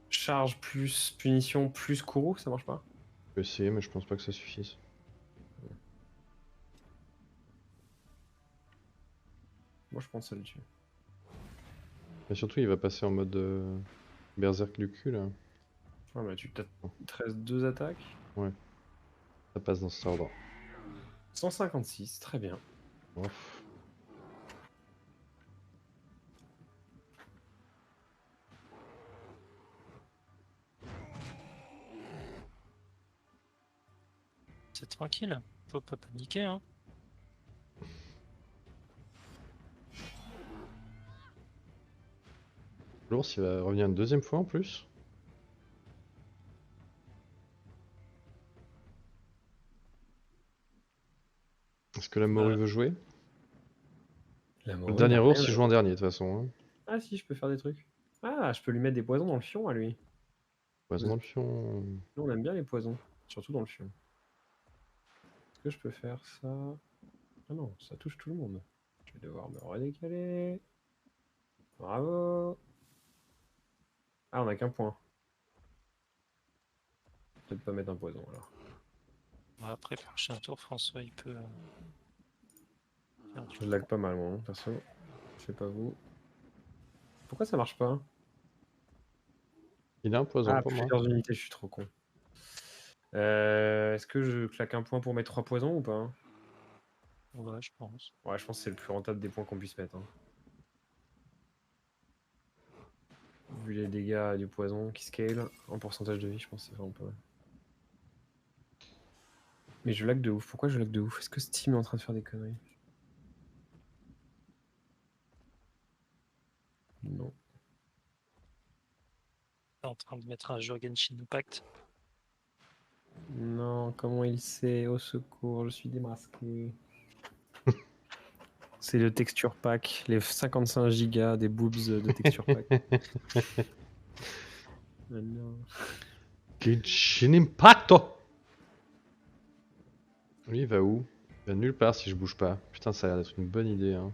Charge plus punition plus Kourou, ça marche pas? Je peux essayer, mais je pense pas que ça suffise. Moi je pense que ça le tue. Mais surtout, il va passer en mode berserk du cul, là. Ouais, bah tu te restes 2 attaques. Ouais. Ça passe dans cet ordre. 156, très bien. Ouf. C'est tranquille. Faut pas paniquer, hein. L'ours, il va revenir une deuxième fois en plus. Est-ce que la morue veut jouer? La Le morue, dernier il a ours, rien il à joue en voir. dernier, de toute façon. Hein. Ah si, je peux faire des trucs. Ah, je peux lui mettre des poisons dans le fion à lui. Poison dans le fion. Nous on aime bien les poisons, surtout dans le fion. Est-ce que je peux faire ça? Ah non, ça touche tout le monde. Je vais devoir me redécaler. Bravo. Ah, on a qu'un point. Peut-être pas mettre un poison alors. Après, prochain tour, François, il peut. Faire du Je lag pas mal moi, hein, perso. Je sais pas vous. Pourquoi ça marche pas? Il a un poison Ah, pour moi. plusieurs unités, je suis trop con. Est-ce que je claque un point pour mettre 3 poisons ou pas? Ouais, je pense. Ouais, je pense que c'est le plus rentable des points qu'on puisse mettre. Hein. Vu les dégâts du poison qui scale, en pourcentage de vie, je pense que c'est vraiment pas mal. Mais je lag de ouf. Pourquoi je lag de ouf? Est-ce que Steam est en train de faire des conneries? Non. T'es en train de mettre un jeu Genshin Impact. Non, comment il sait? Au secours, je suis démasqué. C'est le texture pack, les 55 gigas des boobs de texture pack. Ah non. Genshin Impact! Lui, il va où? Il y a nulle part si je bouge pas. Putain, ça a l'air d'être une bonne idée. Hein.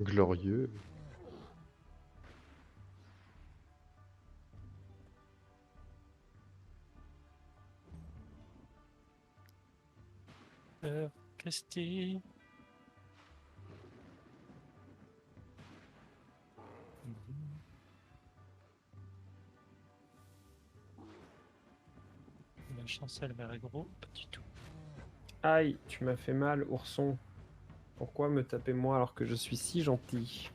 Glorieux. Castille. La chancelle vers gros, pas du tout. Aïe, tu m'as fait mal, ourson. Pourquoi me taper moi alors que je suis si gentil?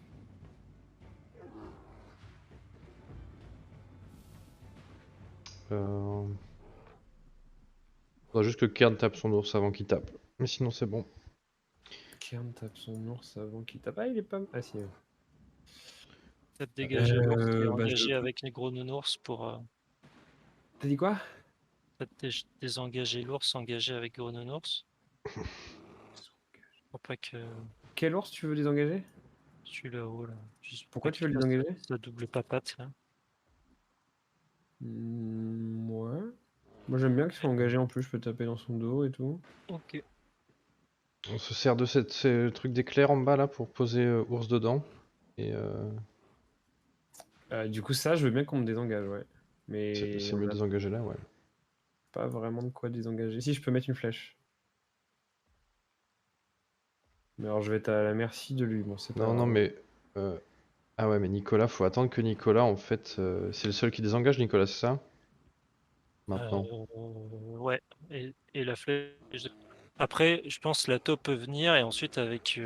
Faudra juste que Kern tape son ours avant qu'il tape. Mais sinon, c'est bon. Kern tape son ours avant qu'il tape. Ah, il est pas. Ah, si. Peut-être dégager l'ours et Bah, engager avec les gros nounours pour. T'as dit quoi? Peut-être désengager l'ours, engager avec gros nounours. Pour pas que. Quel ours tu veux désengager? Je suis là-haut là. Juste pour Pourquoi pas tu veux le qu'il fasse désengager? sa double papate là. Ouais. Moi j'aime bien qu'il soit engagé en plus, je peux taper dans son dos et tout. Ok. On se sert de ce truc d'éclair en bas là pour poser ours dedans. Et Du coup, ça, je veux bien qu'on me désengage, ouais. Mais c'est on mieux de a désengager là, ouais. pas vraiment de quoi désengager. Si, je peux mettre une flèche. Mais alors, je vais être à la merci de lui. Bon, c'est pas Non, non, grave. mais. Ah ouais, mais Nicolas, faut attendre que Nicolas, en fait. C'est le seul qui désengage, Nicolas, c'est ça? Maintenant. Ouais. Et la flèche. Après, je pense que la taupe peut venir et ensuite avec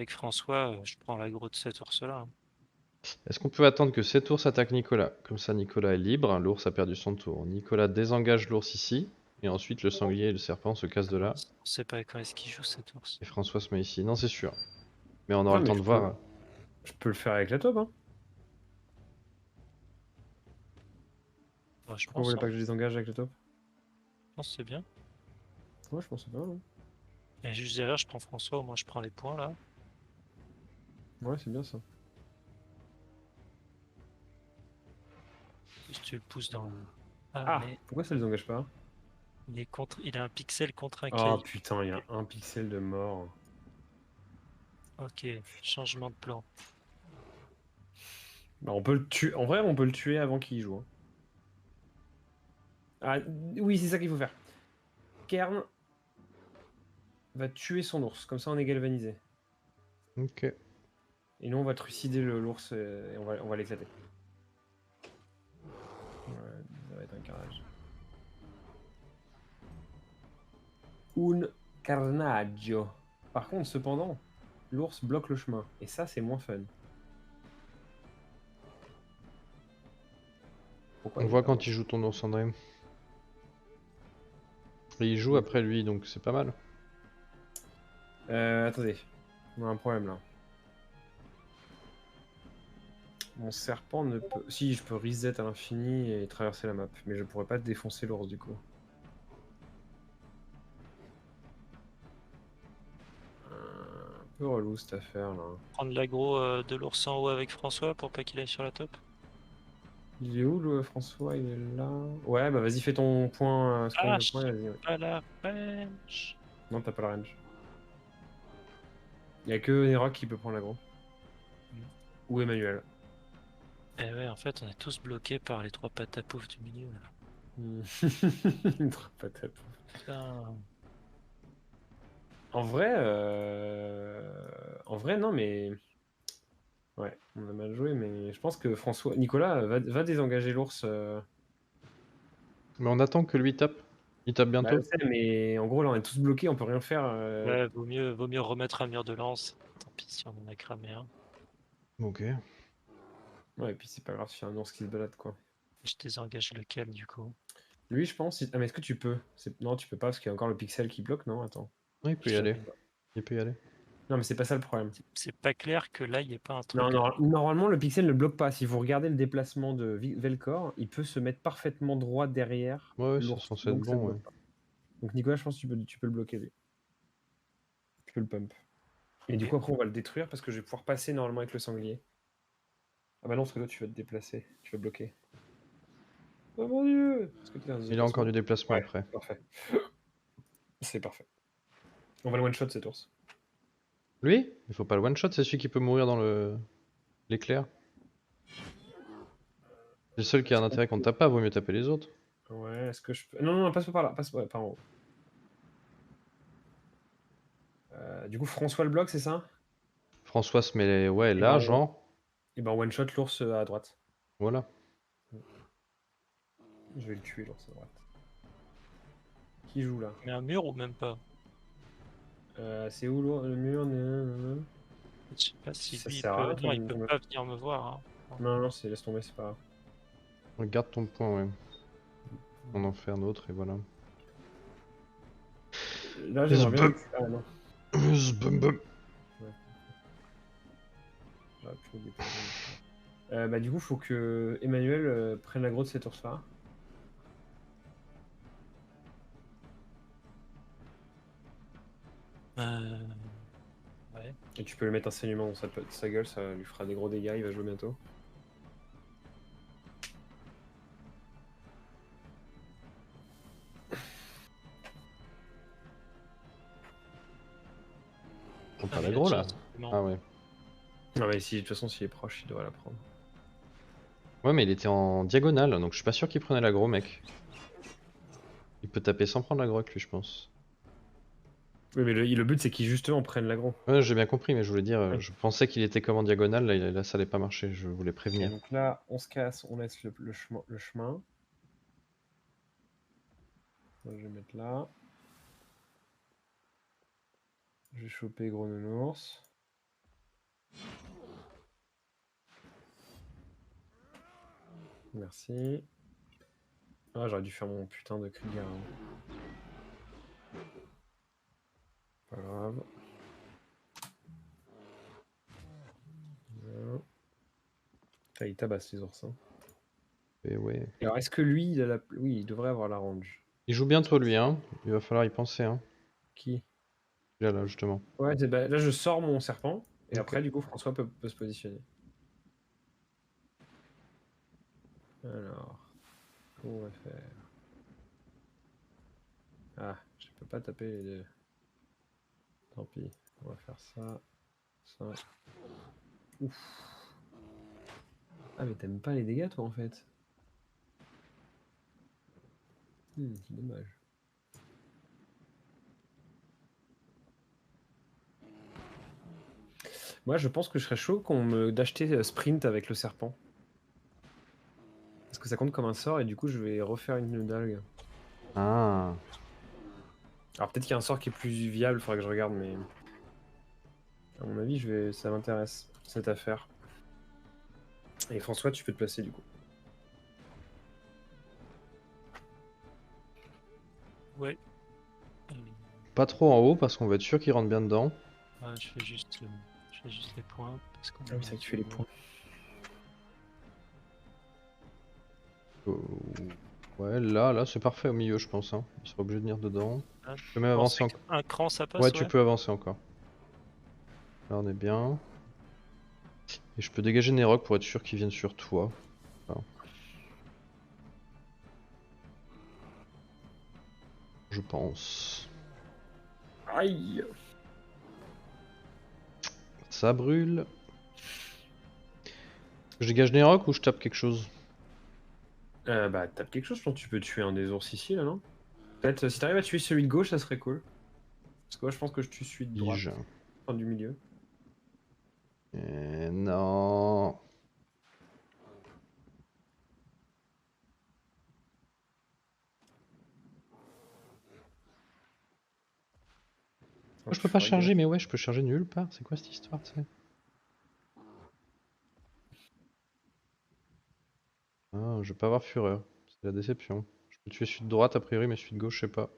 François, je prends l'aggro de cet ours-là. Hein. Est-ce qu'on peut attendre que cet ours attaque Nicolas? Comme ça, Nicolas est libre, l'ours a perdu son tour. Nicolas désengage l'ours ici, et ensuite le sanglier et le serpent se cassent de là, On sait pas quand est-ce qu'il joue cet ours. et François se met ici. Non, c'est sûr. Mais on aura Non, le mais temps de voir. je peux le faire avec la taupe, hein. Bah, je Pourquoi vous pense, voulez pas hein. que je désengage avec la taupe? Je pense que c'est bien. Ouais, je pense que c'est pas mal, hein. Et juste derrière, je prends François, au moins je prends les points là. Ouais, c'est bien ça. Juste tu le pousses dans le. Ah, Ah, mais pourquoi ça désengage pas? il a un pixel contre un Oh caillou. putain, il y a un pixel de mort. Ok, changement de plan. Bah, on peut le tuer. En vrai, on peut le tuer avant qu'il y joue, hein. Ah, oui, c'est ça qu'il faut faire. Kern va tuer son ours, comme ça on est galvanisé. Ok. Et nous on va trucider l'ours et on va l'éclater. Ouais, ça va être un carnage. Un carnaggio. Par contre, cependant, l'ours bloque le chemin. Et ça, c'est moins fun. Pourquoi On il est voit pas quand mort il joue ton ours, André. Et il joue après lui, donc c'est pas mal. Attendez, on a un problème là. Mon serpent ne peut... Si, je peux reset à l'infini et traverser la map, mais je pourrais pas défoncer l'ours du coup. Un peu relou cette affaire là. Prendre l'aggro de l'ours en haut avec François pour pas qu'il aille sur la top. Il est où le François? Il est là. Ouais, bah vas-y, fais ton point. Ah, Le point, vas-y. Ouais. pas la pêche. Non, t'as pas la range. Il y a que Nerok qui peut prendre l'aggro. Ou Emmanuel. Eh ouais, en fait, on est tous bloqués par les trois pattes à pouf du milieu. Là. Pas top. Putain. En vrai, non, mais. Ouais, on a mal joué, mais je pense que Nicolas va désengager l'ours. Mais on attend que lui tape. Il tape Bah, bientôt. je sais, mais en gros, là, on est tous bloqués, on peut rien faire. Ouais, vaut mieux remettre un mur de lance. Tant pis si on en a cramé un. Ok. Ouais, et puis c'est pas grave s'il y a un ours qui se balade, quoi. Je désengage lequel du coup? Lui, je pense. Ah, mais est-ce que tu peux? Non, tu peux pas parce qu'il y a encore le pixel qui bloque, non? Attends. Ouais, il peut y Je aller. savais pas. Il peut y aller. Non, mais c'est pas ça le problème. C'est pas clair que là, il n'y ait pas un truc. Non, normalement, le pixel ne bloque pas. Si vous regardez le déplacement de Velcor, il peut se mettre parfaitement droit derrière Ouais, c'est l'ours. censé être Donc ça bon, ouais. bloque pas. Donc Nicolas, je pense que tu peux le bloquer lui. Tu peux le pump. Et du Ok. coup après on va le détruire parce que je vais pouvoir passer normalement avec le sanglier. Ah bah non, parce que toi tu vas te déplacer, tu vas bloquer. Oh mon dieu! Est-ce que tu as un Il a encore déplacement? du déplacement Ouais, après. parfait. C'est parfait. On va le one-shot cet ours. Lui? Il faut pas le one-shot, c'est celui qui peut mourir dans l'éclair. C'est le seul qui a un intérêt qu'on ne tape pas, vaut mieux taper les autres. Ouais, est-ce que je peux... Non, non, non, passe pas par là, passe pas par en haut. Du coup, François le bloc, c'est ça? François se met ouais, Et ben, là, genre. et ben one-shot l'ours à droite. Voilà. Je vais le tuer l'ours à droite. Qui joue là? Mais un mur ou même pas? C'est où le mur? Nanana. Je sais pas si Ça lui il sert à peut. rien Non, il ton... peut ton- pas venir me voir. Hein. Non, non, laisse tomber, c'est pas grave. Regarde ton point, ouais. On en fait un autre et voilà. Là, j'aimerais bien... Ah non. Bum bum. Ouais, j'aurais pu le déplacer. Bah du coup, faut que Emmanuel prenne l'aggro de cet ours-là. Ouais. Et tu peux lui mettre un saignement dans sa gueule, ça lui fera des gros dégâts, il va jouer bientôt. On Ah, pas mais il a l'aggro déjà là. un sentiment. Ah ouais. Non mais si, de toute façon, s'il est proche, il devrait la prendre. Ouais, mais il était en diagonale, donc je suis pas sûr qu'il prenait l'aggro, mec. Il peut taper sans prendre l'aggro avec lui, je pense. Oui, mais le but, c'est qu'il justement prenne l'aggro. Ouais, j'ai bien compris, mais je voulais dire, Oui. je pensais qu'il était comme en diagonale, là ça allait pas marcher, je voulais Et prévenir. donc là, on se casse, on laisse le chemin. Je vais mettre là. Je vais choper gros nounours. Merci. Ah, j'aurais dû faire mon putain de cri de guerre avant. Pas grave. Voilà. Ah, il tabasse les oursins. Et ouais. Alors, est-ce que lui, il a la... Oui, il devrait avoir la range. Il joue bientôt lui, hein. Il va falloir y penser, hein. Qui? Là, justement. Ouais, bah, là, je sors mon serpent. Et Ok. après, du coup, François peut se positionner. Alors, comment on va faire? Ah, je peux pas taper les deux. Tant pis. On va faire ça. Ça. Ouf. Ah, mais t'aimes pas les dégâts, toi, en fait. C'est dommage. Moi, je pense que je serais chaud d'acheter sprint avec le serpent. Parce que ça compte comme un sort et du coup, je vais refaire une dague. Ah. Alors, peut-être qu'il y a un sort qui est plus viable, il faudrait que je regarde, mais. À mon avis, ça m'intéresse, cette affaire. Et François, tu peux te placer du coup. Ouais. Pas trop en haut parce qu'on va être sûr qu'il rentre bien dedans. Ouais, je fais juste les points. Parce qu'on Ah oui, c'est vrai que tu fais les points. Euh, Ouais, là c'est parfait au milieu, je pense, hein. Il sera obligé de venir dedans. Ah, Tu peux même avancer encore. un cran, ça passe, Ouais, tu peux avancer encore. Là, on est bien. Et je peux dégager Nerok pour être sûr qu'ils viennent sur toi. Enfin, je pense. Aïe! Ça brûle. Je dégage Nerok ou je tape quelque chose? Bah, tape quelque chose, je pense que tu peux tuer un des ours ici, là, non? Peut-être, si t'arrives à tuer celui de gauche, ça serait cool. Parce que moi, je pense que je tue celui de droite. Tige. Enfin, du milieu. Non. Oh, Je peux pas charger, mais ouais, je peux charger nulle part. C'est quoi cette histoire, tu sais? Ah, je vais pas avoir fureur. C'est la déception. Je peux tuer celui de droite a priori, mais celui de gauche, je sais pas.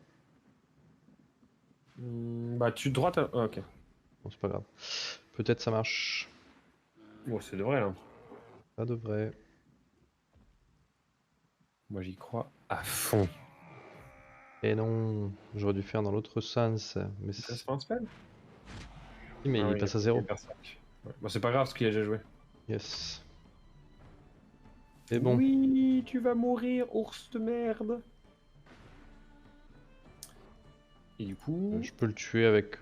Bah, tu de droite. Ah, ok. Bon, c'est pas grave. Peut-être ça marche. Bon, c'est de vrai, là. Ça devrait. Moi, j'y crois à fond. Et non, j'aurais dû faire dans l'autre sens. Mais Ça se fait un spell? mais Ah il oui, passe à il 0. est berserk. Ouais. Bon, c'est pas grave parce qu'il a déjà joué. Yes. Et bon, Oui, tu vas mourir, ours de merde. Et du coup, je peux le tuer avec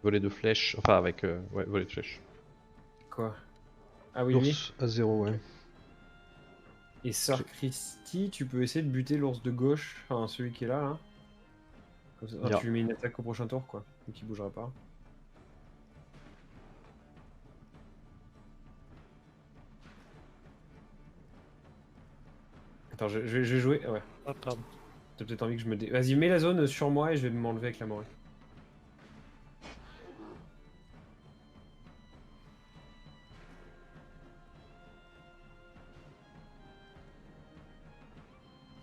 volet de flèches. Enfin, avec ouais, volet de flèches. quoi? Ah oui, lui. L'ours à 0, ouais. Ok. Et Sœur Christie, tu peux essayer de buter l'ours de gauche, enfin celui qui est là. Comme ça, Bien. tu lui mets une attaque au prochain tour, quoi. Donc il bougera pas. Attends, je vais jouer. Ouais. Ah, pardon. T'as peut-être envie que je me dé... Vas-y, mets la zone sur moi et je vais m'enlever avec la morée.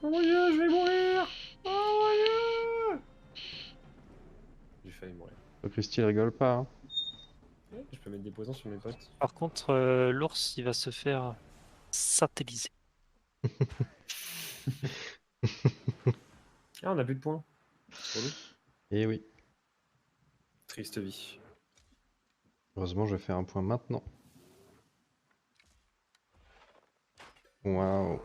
Oh mon dieu, je vais mourir! Oh mon dieu! J'ai failli mourir. Christy, il rigole pas. Hein. Ouais, je peux mettre des poisons sur mes potes. Par contre, l'ours, il va se faire satelliser. Ah, on a plus de points. C'est relou. Et oui. Triste vie. Heureusement, je vais faire un point maintenant. Waouh.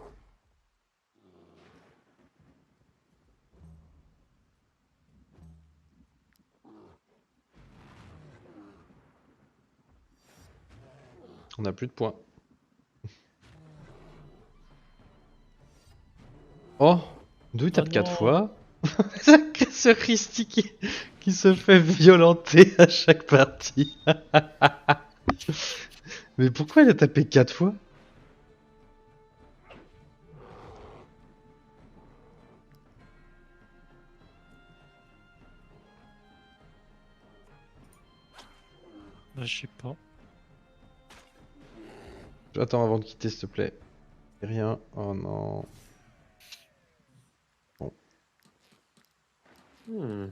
On a plus de points. Oh, d'où il tape 4 non. fois. Ce Christy qui se fait violenter à chaque partie. Mais pourquoi il a tapé 4 fois? Bah, je sais pas. Attends avant de quitter, s'il te plaît. Rien. Oh non. Bon. Hmm.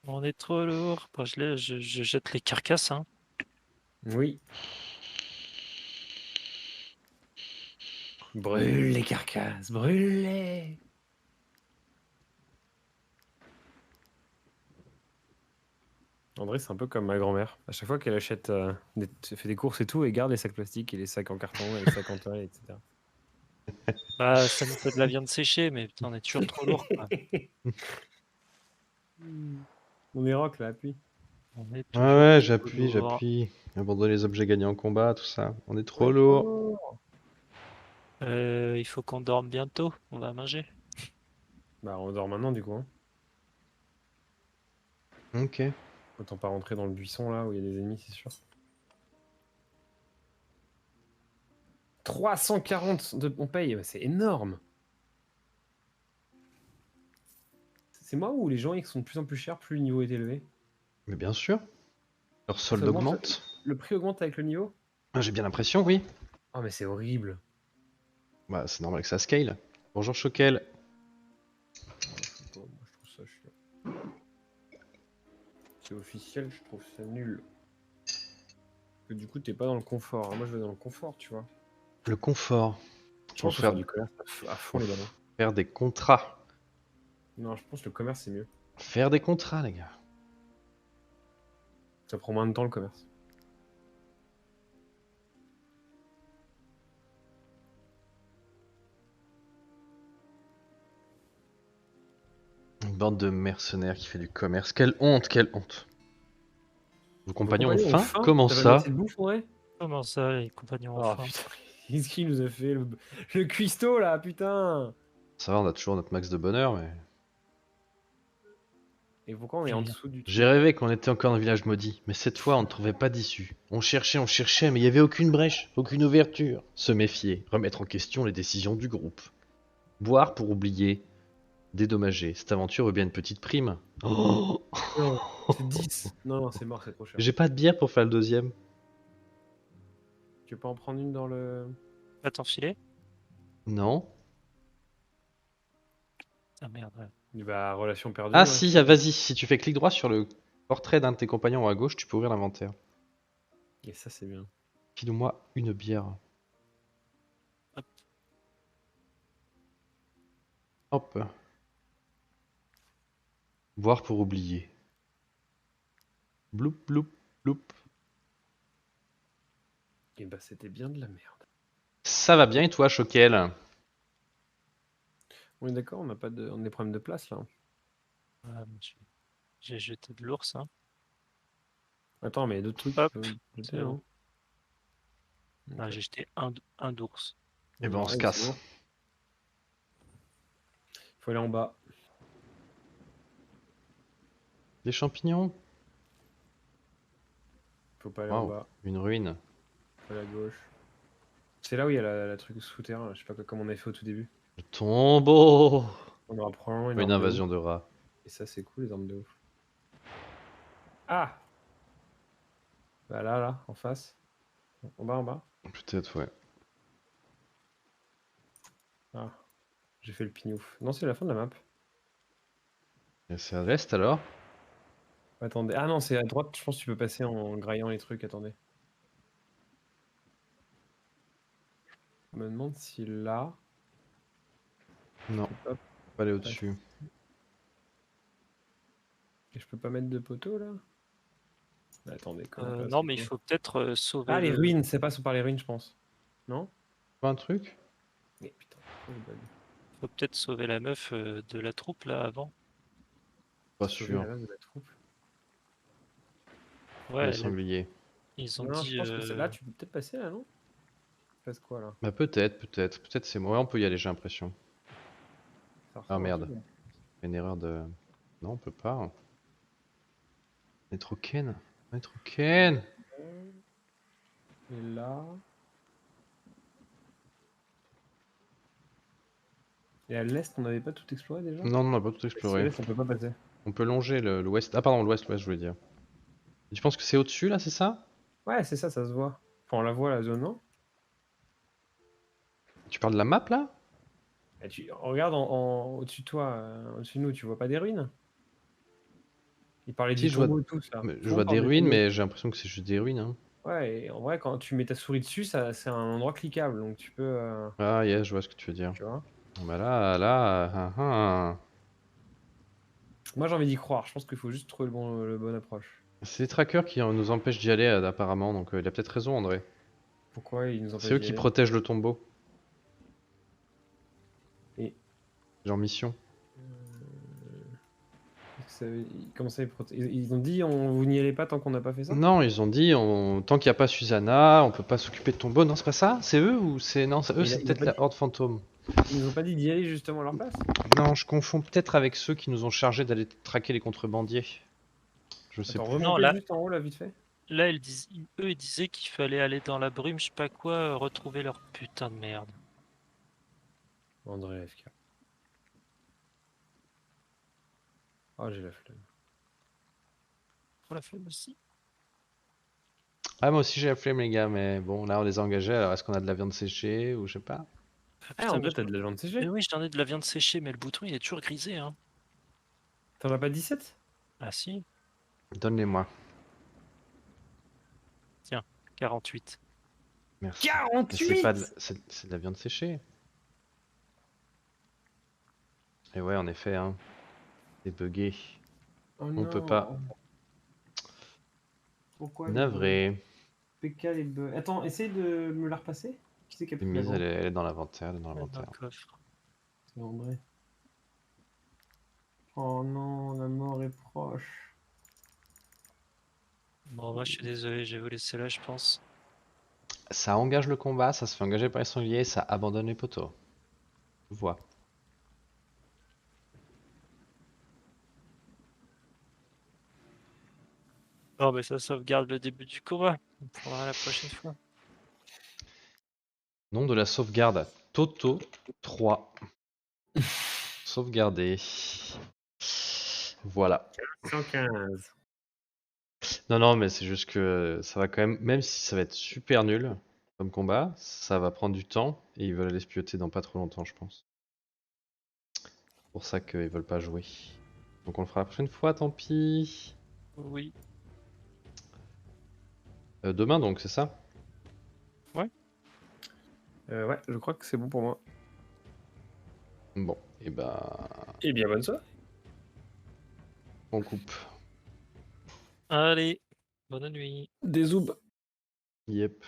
On est trop lourd. Bah, je jette les carcasses, hein. Oui. Brûle les carcasses, brûle-les! André, c'est un peu comme ma grand-mère. À chaque fois qu'elle achète, fait des courses et tout, elle garde les sacs plastiques et les sacs en carton et les sacs en toile, etc. Bah, ça nous fait de la viande séchée, mais putain, on est toujours trop lourd, quoi. On est rock là, appuie. On est Ouais, toujours ouais, trop j'appuie, lourd. j'appuie. Abandonner les objets gagnés en combat, tout ça. On est On trop est trop lourd. lourd. Il faut qu'on dorme bientôt. On va manger. Bah, on dort maintenant du coup. Hein. Ok. Autant pas rentrer dans le buisson là où il y a des ennemis, c'est sûr. 340 de on paye, c'est énorme. C'est moi ou les gens ils sont de plus en plus chers, plus le niveau est élevé? Mais bien sûr. Leur Ça solde augmente, augmente. le prix augmente avec le niveau? Ah, j'ai bien l'impression, oui. Oh mais c'est horrible. Bah, c'est normal que ça scale. Bonjour Choquel. Moi je trouve ça chiant. C'est officiel, je trouve ça nul. Que du coup t'es pas dans le confort. Hein. Moi je vais dans le confort, tu vois. Le confort. Je Pour pense qu'il faut faire, faire du commerce à fond les ballons. faire des contrats. Non, je pense que le commerce c'est mieux. Faire des contrats, les gars. Ça prend moins de temps le commerce. Une bande de mercenaires qui fait du commerce. Quelle honte, quelle honte. Vos compagnons ont compagnons ont faim? faim. Comment T'as pas mis ça? assez de bouffe, André? Comment ça, les compagnons ont Oh faim? putain, qu'est-ce qu'il nous a fait le cuistot là, putain! Ça va, on a toujours notre max de bonheur, mais... Et pourquoi on est en dessous du J'ai truc? rêvé qu'on était encore dans le village maudit, mais cette fois on ne trouvait pas d'issue. On cherchait, mais il n'y avait aucune brèche, aucune ouverture. Se méfier, remettre en question les décisions du groupe. Boire pour oublier, dédommager. Cette aventure veut bien une petite prime. Oh Non, c'est 10. Non, non, c'est mort, c'est trop cher. J'ai pas de bière pour faire le deuxième. Tu veux pas en prendre une dans le... Va t'enfiler? Non. Ah merde, ouais. Bah, relation perdue. Ah Ouais, si, ah, vas-y, si tu fais clic droit sur le portrait d'un de tes compagnons à gauche, tu peux ouvrir l'inventaire. et ça, c'est bien. File-moi une bière. Hop. Voir pour oublier. Bloup, bloup, bloup. Et bah c'était bien de la merde. Ça va bien et toi, Choquel? On est d'accord, on a des problèmes de place là. Ah, j'ai jeté de l'ours. Hein. Attends, mais il y a d'autres trucs Hop, qui peuvent jeter, c'est bon. non? Ah, Ok. j'ai jeté un d'ours. Et ben on se Ouais, casse. c'est bon. Faut aller en bas. Des champignons? Faut pas aller en Waouh, bas. une ruine. Faut aller à gauche. C'est là où il y a la truc souterrain, je sais pas comment on avait fait au tout début. Le tombeau! On aura probablement une Une arme de invasion ouf. de rats. Et ça c'est cool les armes de ouf. Ah! Bah là, en face. En bas. Peut-être, ouais. Ah, j'ai fait le pignouf. Non, c'est la fin de la map. Et c'est à l'est alors? Attendez. Ah non, c'est à droite, je pense que tu peux passer en graillant les trucs, attendez. Je me demande si là... Non, je peux pas- pas aller au-dessus. Et je peux pas mettre de poteau là? Attendez, comment on passe Non, du mais il coup faut peut-être sauver Ah, les le. ruines, c'est pas par les ruines, je pense. Non? Pas un truc? Mais putain, pourquoi je bug? Faut peut-être sauver la meuf de la troupe là avant. Pas Sauver la sûr. base de la troupe. Ouais, Les sangliers. ils ont Non, je dit. pense que c'est là, tu peux peut-être passer là, non? Passe quoi là? Bah peut-être, peut-être. Peut-être c'est moi. Ouais, on peut y aller, j'ai l'impression. Ça Ah ressemble à un merde. truc, Une erreur de... Non, on peut pas. On est trop ken. On est trop ken. Et là. Et à l'est, on n'avait pas tout exploré déjà? Non, non, on n'a pas tout Si à exploré. l'est, on peut pas passer. On peut longer l'ouest. Ah pardon, l'ouest, je voulais dire. Tu penses que c'est au-dessus là, c'est ça? Ouais, c'est ça se voit. Enfin, on la voit la zone, non? Tu parles de la map là? Et regarde au-dessus de toi, au-dessus de nous, tu vois pas des ruines? Il parlait Si, du je vois, tombeau et tout ça. mais Tout je le vois monde des parle du ruines, tombeau. mais j'ai l'impression que c'est juste des ruines. Hein. Ouais, et en vrai, quand tu mets ta souris dessus, c'est un endroit cliquable, donc tu peux, Ah, yeah, je vois ce que tu veux dire. tu vois. Bah là, Moi, j'ai envie d'y croire. Je pense qu'il faut juste trouver le bon approche. C'est les trackers qui nous empêchent d'y aller apparemment, donc il a peut-être raison, André. Pourquoi ils nous C'est empêchent eux d'y qui aller? protègent le tombeau. Et Genre mission. comment ça, ils ont dit vous n'y allez pas tant qu'on n'a pas fait ça? Non, ils ont dit, tant qu'il n'y a pas Susanna, on peut pas s'occuper de tombeau. Non, c'est pas ça? C'est eux ou c'est... Non, eux, Mais c'est ils ont peut-être pas la dit, Horde Fantôme. ils nous ont pas dit d'y aller justement à leur place? Non, je confonds peut-être avec ceux qui nous ont chargés d'aller traquer les contrebandiers. Je sais Attends, plus. Non, remontez juste en haut là, vite fait. là eux, ils disaient qu'il fallait aller dans la brume, je sais pas quoi, retrouver leur putain de merde. André FK. Ah, j'ai la flemme. Pour la flemme aussi. Ah, moi aussi j'ai la flemme, les gars, mais bon, là on les a engagés, alors est-ce qu'on a de la viande séchée ou je sais pas? Ah, Ah, putain, en vrai, t'as de la viande mais séchée. oui, j'en ai de la viande séchée, mais le bouton il est toujours grisé, hein. T'en as pas 17? Ah si, Donne-les-moi. tiens, 48. Merci. Mais c'est 48! pas de... c'est de la viande séchée. Et ouais, en effet, hein. C'est bugué. Oh On peut non. pas. Pourquoi les bugs? Navré. PK les bugs. Attends, essaye de me la repasser. Qui c'est qui a pris la Mise, grande? elle est dans l'inventaire, elle est dans Dans l'inventaire. le coffre. C'est André. Oh non, la mort est proche. Bon, moi je suis désolé, je vais vous laisser là, je pense. Ça engage le combat, ça se fait engager par les sangliers, ça abandonne les poteaux. Vois. Bon, mais ça sauvegarde le début du combat. On prendra la prochaine fois. Nom de la sauvegarde. Toto 3. Sauvegarder. Voilà. 115. Non, non, mais c'est juste que ça va quand même si ça va être super nul comme combat, ça va prendre du temps et ils veulent aller se pioter dans pas trop longtemps, je pense. C'est pour ça qu'ils veulent pas jouer. Donc on le fera la prochaine fois, tant pis. Oui. Demain donc, c'est ça? Ouais, je crois que c'est bon pour moi. Bon. Et bah, Et bien bonne soirée. on coupe. Allez, bonne nuit. Des zoubs. Yep.